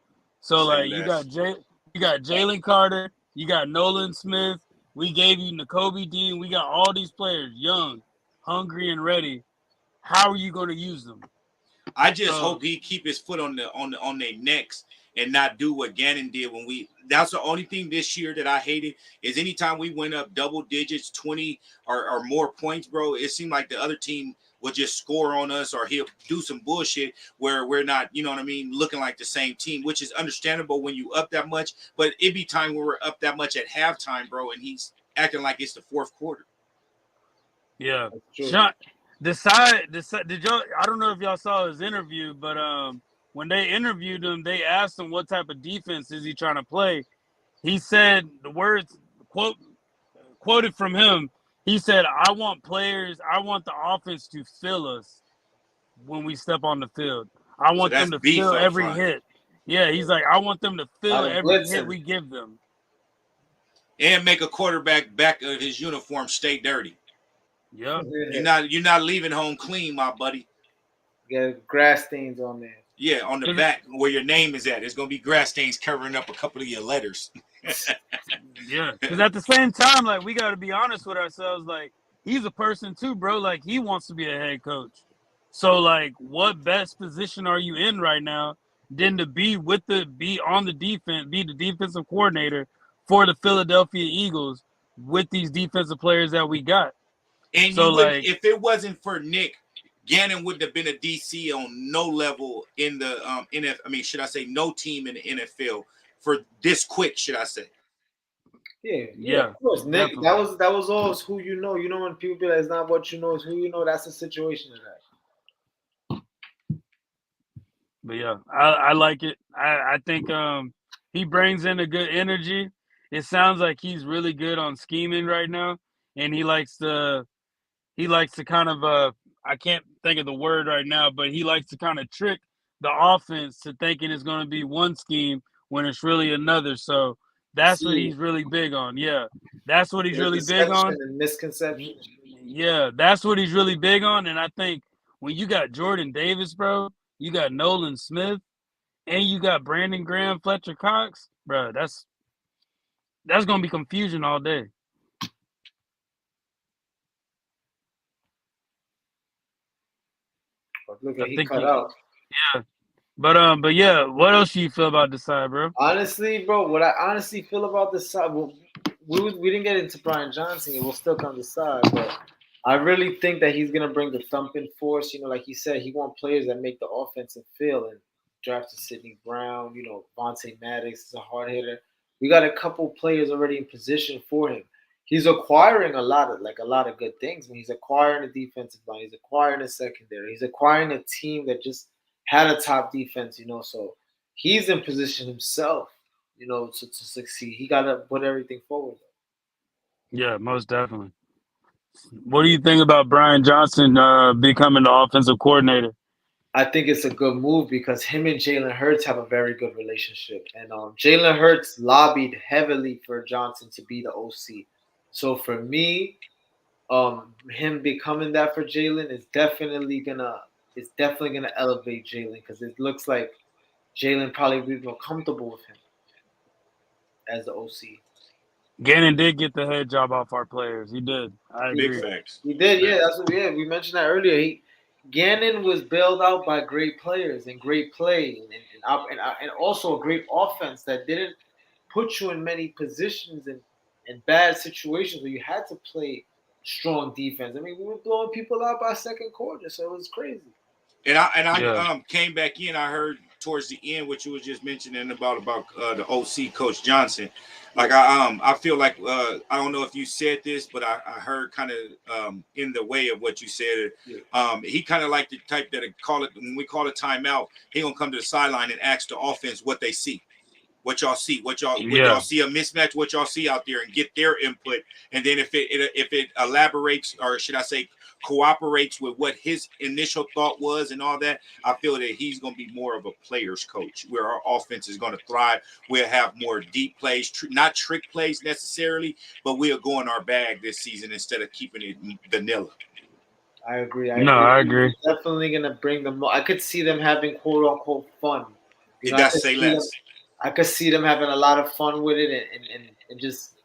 So you got Jalen Carter, you got Nolan Smith. We gave you Nakobe Dean. We got all these players, young, hungry, and ready. How are you going to use them? I just hope he keep his foot on their necks and not do what Gannon did when that's the only thing this year that I hated is anytime we went up double digits, 20 or more points, bro, it seemed like the other team would just score on us or he'll do some bullshit where we're not, you know what I mean, looking like the same team, which is understandable when you up that much, but it'd be time when we're up that much at halftime, bro, and he's acting like it's the fourth quarter. Yeah. Sean, did y'all, I don't know if y'all saw his interview, but when they interviewed him, they asked him what type of defense is he trying to play. He said the words quoted from him. He said, I want the offense to feel us when we step on the field. I want them to feel every hit. Yeah, he's like, I want them to feel every hit we give them. And make a quarterback back of his uniform stay dirty. Yeah. You're not leaving home clean, my buddy. Yeah, grass stains on there. Yeah, on the back where your name is at. There's going to be grass stains covering up a couple of your letters. Yeah, because at the same time, like, we got to be honest with ourselves. Like, he's a person too, bro. Like, he wants to be a head coach. So, like, what best position are you in right now than to be on the defense, be the defensive coordinator for the Philadelphia Eagles with these defensive players that we got? And so, if it wasn't for Nick, Gannon wouldn't have been a DC on no level in the NFL. I mean, should I say no team in the NFL for this quick? Should I say? Yeah. Of course, Nick. Definitely. That was all who you know. You know when people be like, "It's not what you know, it's who you know." That's the situation of that. But yeah, I like it. I think he brings in a good energy. It sounds like he's really good on scheming right now, and he likes to kind of I can't think of the word right now, but he likes to kind of trick the offense to thinking it's going to be one scheme when it's really another. So that's what he's really big on. Yeah, that's what he's really big on. And misconception. Yeah, that's what he's really big on. And I think when you got Jordan Davis, bro, you got Nolan Smith, and you got Brandon Graham, Fletcher Cox, bro, that's going to be confusion all day. Look at he cut out. Yeah. But yeah, what else do you feel about Desai, bro? Honestly, bro, what I honestly feel about Desai, well, we didn't get into Brian Johnson, we'll still come Desai, but I really think that he's gonna bring the thumping force. You know, like he said, he wants players that make the offensive feel, and drafted Sidney Brown, you know, Vontae Maddox is a hard hitter. We got a couple players already in position for him. He's acquiring a lot of good things. I mean, he's acquiring a defensive line. He's acquiring a secondary. He's acquiring a team that just had a top defense, you know. So he's in position himself, you know, to succeed. He got to put everything forward. Yeah, most definitely. What do you think about Brian Johnson becoming the offensive coordinator? I think it's a good move because him and Jalen Hurts have a very good relationship. And Jalen Hurts lobbied heavily for Johnson to be the OC. So for me, him becoming that for Jalen is definitely gonna elevate Jalen because it looks like Jalen probably be more comfortable with him as the OC. Gannon did get the head job off our players. He did. I Big agree. facts. He did, yeah. Facts. That's what, yeah. We mentioned that earlier. Gannon was bailed out by great players and great play, and also a great offense that didn't put you in many positions and bad situations where you had to play strong defense. I mean, we were blowing people out by second quarter, so it was crazy. And I Yeah. came back in. I heard towards the end what you was just mentioning about the OC Coach Johnson. Like I feel like I don't know if you said this, but I heard kind of in the way of what you said. He kind of like the type that call it when we call a timeout. He gonna come to the sideline and ask the offense what they see. What y'all see, what y'all see a mismatch, what y'all see out there, and get their input. And then if it elaborates, or should I say, cooperates with what his initial thought was and all that, I feel that he's going to be more of a player's coach, where our offense is going to thrive. We'll have more deep plays, not trick plays necessarily, but we'll go in our bag this season instead of keeping it vanilla. I agree. I agree. Definitely gonna bring them. I could see them having quote unquote fun. It does say less. I could see them having a lot of fun with it and just,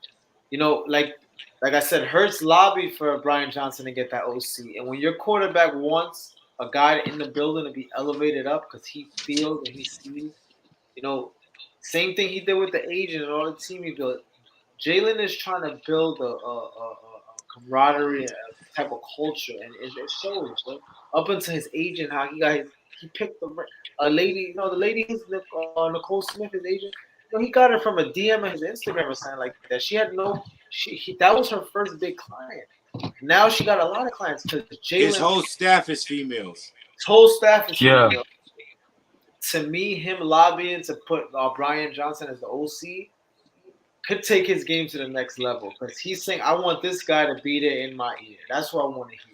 like I said, Hurts lobbied for Brian Johnson to get that OC. And when your quarterback wants a guy in the building to be elevated up because he feels and he sees, same thing he did with the agent and all the team he built. Jalen is trying to build a camaraderie, a type of culture, and it shows. Bro. Up until his agent, how he picked a lady, the lady who's Nicole Smith, his agent. He got her from a DM on his Instagram or something like that. She had that was her first big client. Now she got a lot of clients because Jalen. His whole staff is females. His whole staff is Yeah. females. To me, him lobbying to put Brian Johnson as the OC could take his game to the next level because he's saying, "I want this guy to be there in my ear." That's what I want to hear.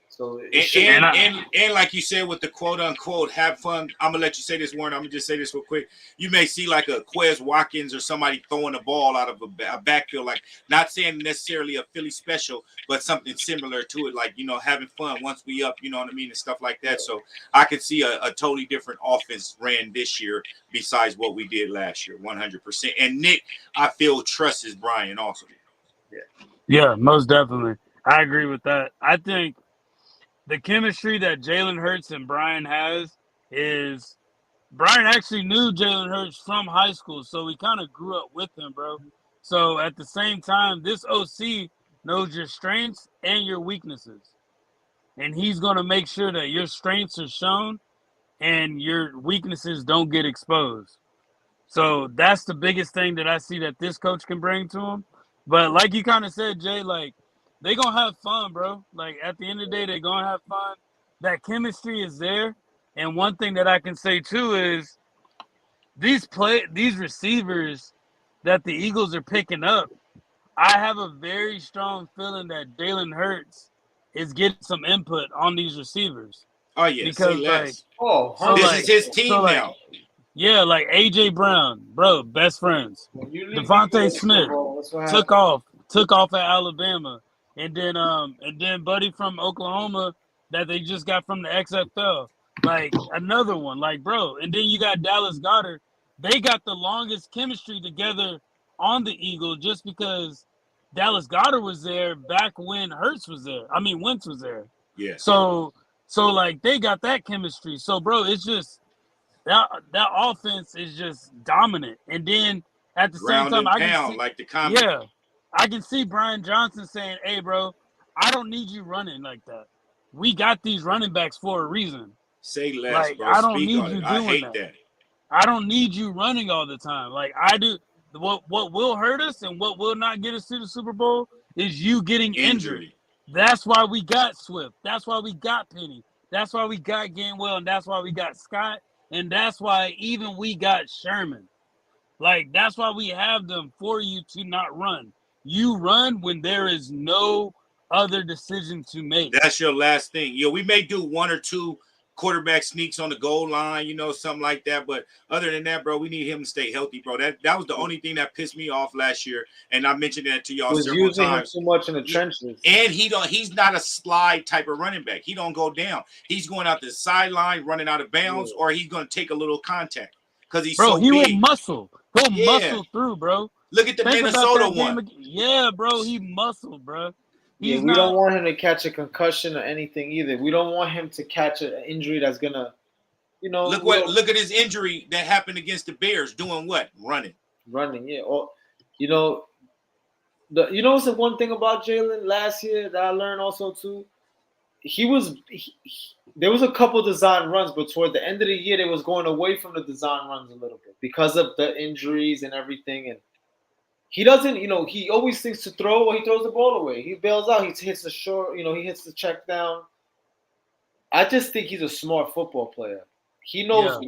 So and like you said with the quote unquote have fun, I'm gonna let you say this, Warren. I'm gonna just say this real quick. You may see like a Quez Watkins or somebody throwing a ball out of a backfield, like not saying necessarily a Philly special, but something similar to it, like having fun once we up, you know what I mean, and stuff like that. So I could see a totally different offense ran this year besides what we did last year, 100%. And Nick, I feel trusts Brian also. Yeah, most definitely. I agree with that. I think the chemistry that Jalen Hurts and Brian has is Brian actually knew Jalen Hurts from high school, so he kind of grew up with him, bro. So at the same time, this OC knows your strengths and your weaknesses. And he's going to make sure that your strengths are shown and your weaknesses don't get exposed. So that's the biggest thing that I see that this coach can bring to him. But like you kind of said, Jay, like, they going to have fun, bro. Like, at the end of the day, they're going to have fun. That chemistry is there. And one thing that I can say, too, is these receivers that the Eagles are picking up, I have a very strong feeling that Jalen Hurts is getting some input on these receivers. Oh, yeah. Because, this is his team now. Yeah, like A.J. Brown, bro, best friends. Devontae Smith took off at Alabama. And then Buddy from Oklahoma that they just got from the XFL. Like, another one. Like, bro. And then you got Dallas Goedert. They got the longest chemistry together on the Eagle just because Dallas Goedert was there back when Wentz was there. Yeah. So like, they got that chemistry. So, bro, it's just that offense is just dominant. And then at the same time, I can see, like the comment. Yeah. I can see Brian Johnson saying, "Hey, bro, I don't need you running like that. We got these running backs for a reason. Say less, like, bro. I don't Speak need on you it. doing I hate that. I don't need you running all the time. Like I do. What will hurt us and what will not get us to the Super Bowl is you getting injured. That's why we got Swift. That's why we got Penny. That's why we got Gainwell, and that's why we got Scott, and that's why even we got Sherman. Like, that's why we have them for you to not run. You run when there is no other decision to make. That's your last thing. We may do one or two quarterback sneaks on the goal line, something like that. But other than that, bro, we need him to stay healthy, bro. That was the only thing that pissed me off last year, and I mentioned that to y'all Was several using times. him too much in the trenches. And he's not a slide type of running back. He don't go down. He's going out the sideline, running out of bounds, or he's going to take a little contact because he's so big. Will muscle. He'll muscle through, bro. Look at the Minnesota one. Yeah, bro, he muscled, bro. We don't want him to catch a concussion or anything either. We don't want him to catch an injury that's gonna, Look at his injury that happened against the Bears. Doing what? Running, yeah. Or, what's the one thing about Jalen last year that I learned also too? There was a couple design runs, but toward the end of the year, they was going away from the design runs a little bit because of the injuries and everything. And he doesn't, he always thinks to throw or he throws the ball away. He bails out. He hits the short, he hits the check down. I just think he's a smart football player. He knows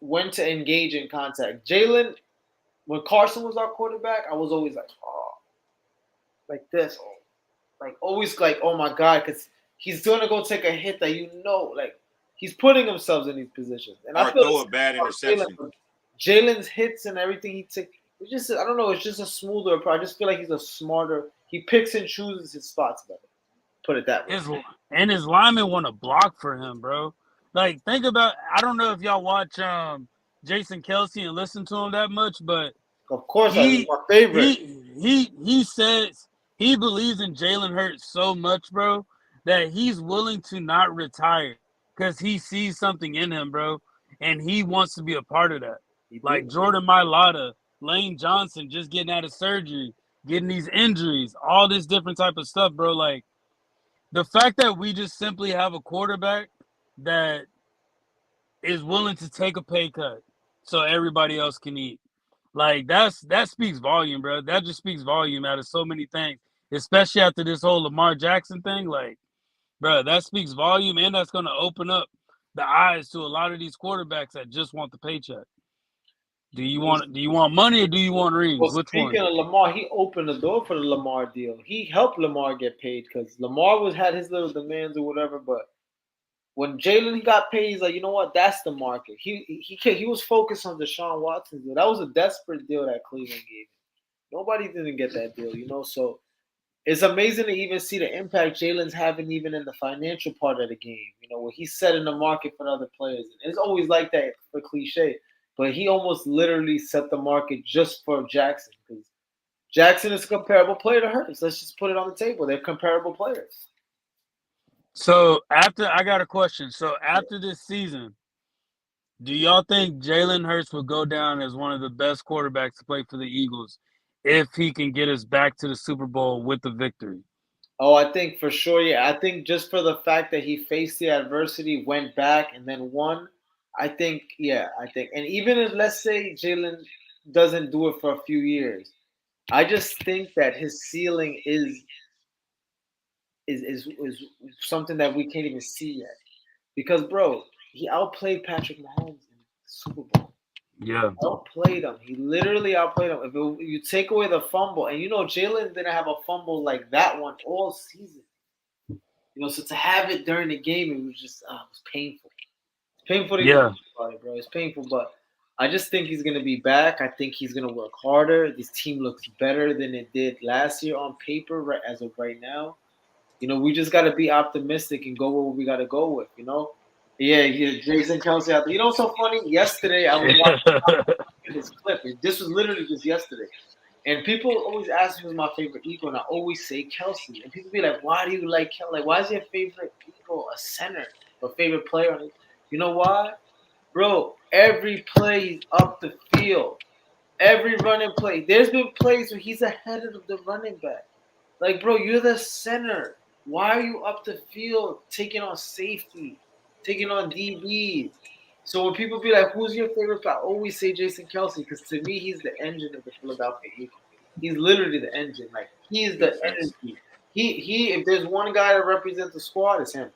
when to engage in contact. Jalen, when Carson was our quarterback, I was always like, like this. Like, always like, oh my God, because he's going to go take a hit that like, he's putting himself in these positions. And I feel throw a bad interception. Jalen's hits and everything he takes. It's just, I don't know, it's just a smoother approach. I just feel like he's a smarter. He picks and chooses his spots better. Put it that way. And his linemen want to block for him, bro. Like, think about, I don't know if y'all watch Jason Kelce and listen to him that much, but of course, he's my favorite. He says he believes in Jalen Hurts so much, bro, that he's willing to not retire because he sees something in him, bro, and he wants to be a part of that. Like Jordan Mailata, Lane Johnson just getting out of surgery, getting these injuries, all this different type of stuff, bro. Like, the fact that we just simply have a quarterback that is willing to take a pay cut so everybody else can eat, like, that speaks volume, bro. That just speaks volume out of so many things, especially after this whole Lamar Jackson thing. Like, bro, that speaks volume, and that's going to open up the eyes to a lot of these quarterbacks that just want the paycheck. Do you want money or do you want rings? Well, Which speaking one? of Lamar, he opened the door for the Lamar deal. He helped Lamar get paid because Lamar had his little demands or whatever. But when Jalen got paid, he's like, you know what? That's the market. He was focused on Deshaun Watson deal. That was a desperate deal that Cleveland gave him. Nobody didn't get that deal, So it's amazing to even see the impact Jalen's having even in the financial part of the game. Where he's setting the market for other players. And it's always like that for cliche. But he almost literally set the market just for Jackson because Jackson is a comparable player to Hurts. Let's just put it on the table. They're comparable players. So I got a question. So after this season, do y'all think Jalen Hurts will go down as one of the best quarterbacks to play for the Eagles if he can get us back to the Super Bowl with the victory? Oh, I think for sure, yeah. I think just for the fact that he faced the adversity, went back, and then won, I think. And even if, let's say, Jalen doesn't do it for a few years, I just think that his ceiling is something that we can't even see yet. Because, bro, he outplayed Patrick Mahomes in the Super Bowl. Yeah. Outplayed him. He literally outplayed him. If you take away the fumble, and Jalen didn't have a fumble like that one all season. So to have it during the game, it was just it was painful. Painful to get about it, bro. It's painful, but I just think he's going to be back. I think he's going to work harder. This team looks better than it did last year on paper, right, as of right now. We just got to be optimistic and go where we got to go with, Yeah, Jason Kelce out there. What's so funny? Yesterday, I was watching this clip. This was literally just yesterday. And people always ask me who's my favorite Eagle, and I always say Kelce. And people be like, why do you like Kelce? Like, why is your favorite Eagle a center or favorite player? You know why? Bro, every play he's up the field. Every running play. There's been plays where he's ahead of the running back. Like, bro, you're the center. Why are you up the field taking on safety, taking on DBs? So when people be like, who's your favorite player? I always say Jason Kelce because to me, he's the engine of the Philadelphia Eagles. He's literally the engine. Like, he is the energy. He. If there's one guy that represents the squad, it's him.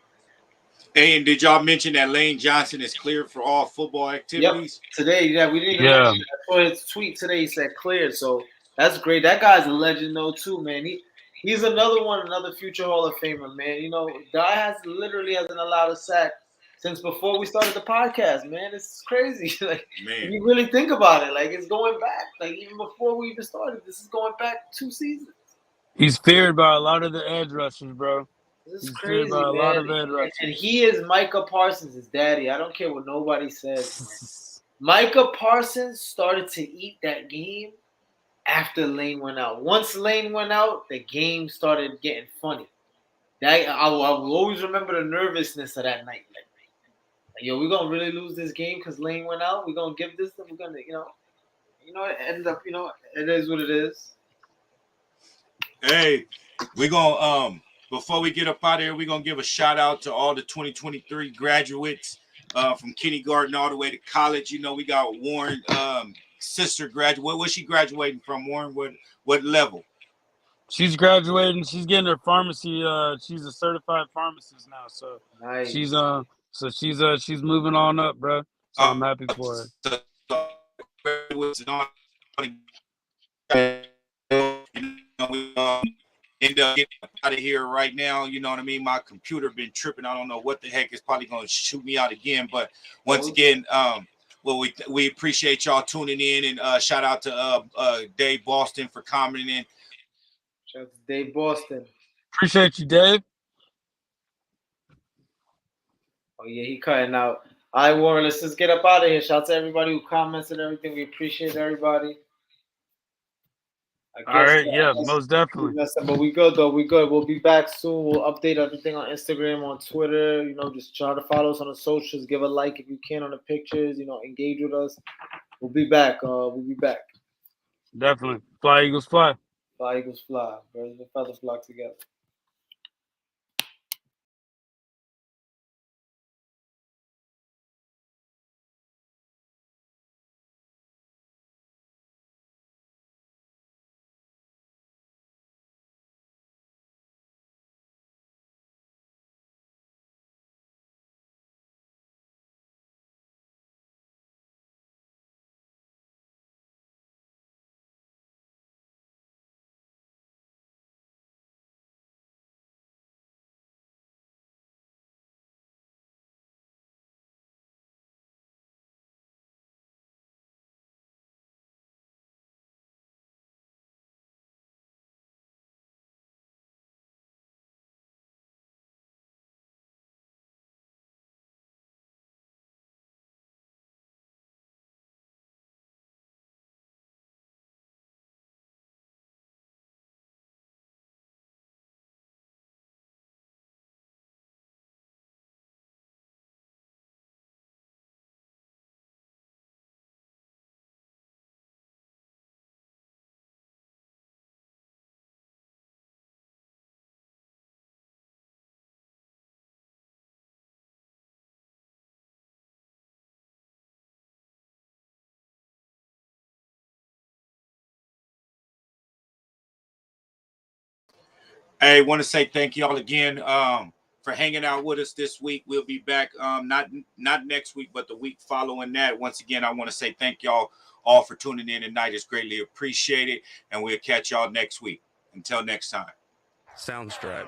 Hey, and did y'all mention that Lane Johnson is cleared for all football activities? Yep. Today, we didn't even mention that. I saw his tweet today. He said cleared, so that's great. That guy's a legend, though, too, man. He's another future Hall of Famer, man. Guy literally hasn't allowed a sack since before we started the podcast, man. It's crazy. Like, Man. if you really think about it, like, it's going back. Like, even before we even started, this is going back 2 seasons. He's feared by a lot of the edge rushers, bro. This is He's crazy, feared by a lot of man. edge rushers. And he is Micah Parsons' daddy. I don't care what nobody says, man. Micah Parsons started to eat that game after Lane went out. Once Lane went out, the game started getting funny. I will always remember the nervousness of that night. Like, yo, we're gonna really lose this game because Lane went out. We're gonna give this. We're gonna, it ended up, it is what it is. Hey, we're gonna before we get up out of here, we're gonna give a shout out to all the 2023 graduates from kindergarten all the way to college. We got Warren sister graduate. What was she graduating from, Warren? What level? She's graduating. She's getting her pharmacy. She's a certified pharmacist now. So Nice. she's moving on up, bro. So I'm happy for her. We end up getting out of here right now. You know what I mean? My computer been tripping. I don't know what the heck. It's probably going to shoot me out again. But once again, we appreciate y'all tuning in, and shout out to Dave Boston for commenting. Shout out to Dave Boston. Appreciate you, Dave. Oh yeah, he cutting out. All right, Warren, let's just get up out of here. Shout out to everybody who comments and everything. We appreciate everybody. All right, yeah, most definitely. But we good though. We good. We'll be back soon. We'll update everything on Instagram, on Twitter. Just try to follow us on the socials. Give a like if you can on the pictures. Engage with us. We'll be back. Definitely. Fly, Eagles, fly. Fly, Eagles, fly. Birds and feathers flock together. Hey, want to say thank y'all again for hanging out with us this week. We'll be back not next week, but the week following that. Once again, I want to say thank y'all all for tuning in tonight. It's greatly appreciated, and we'll catch y'all next week. Until next time. Soundstripe.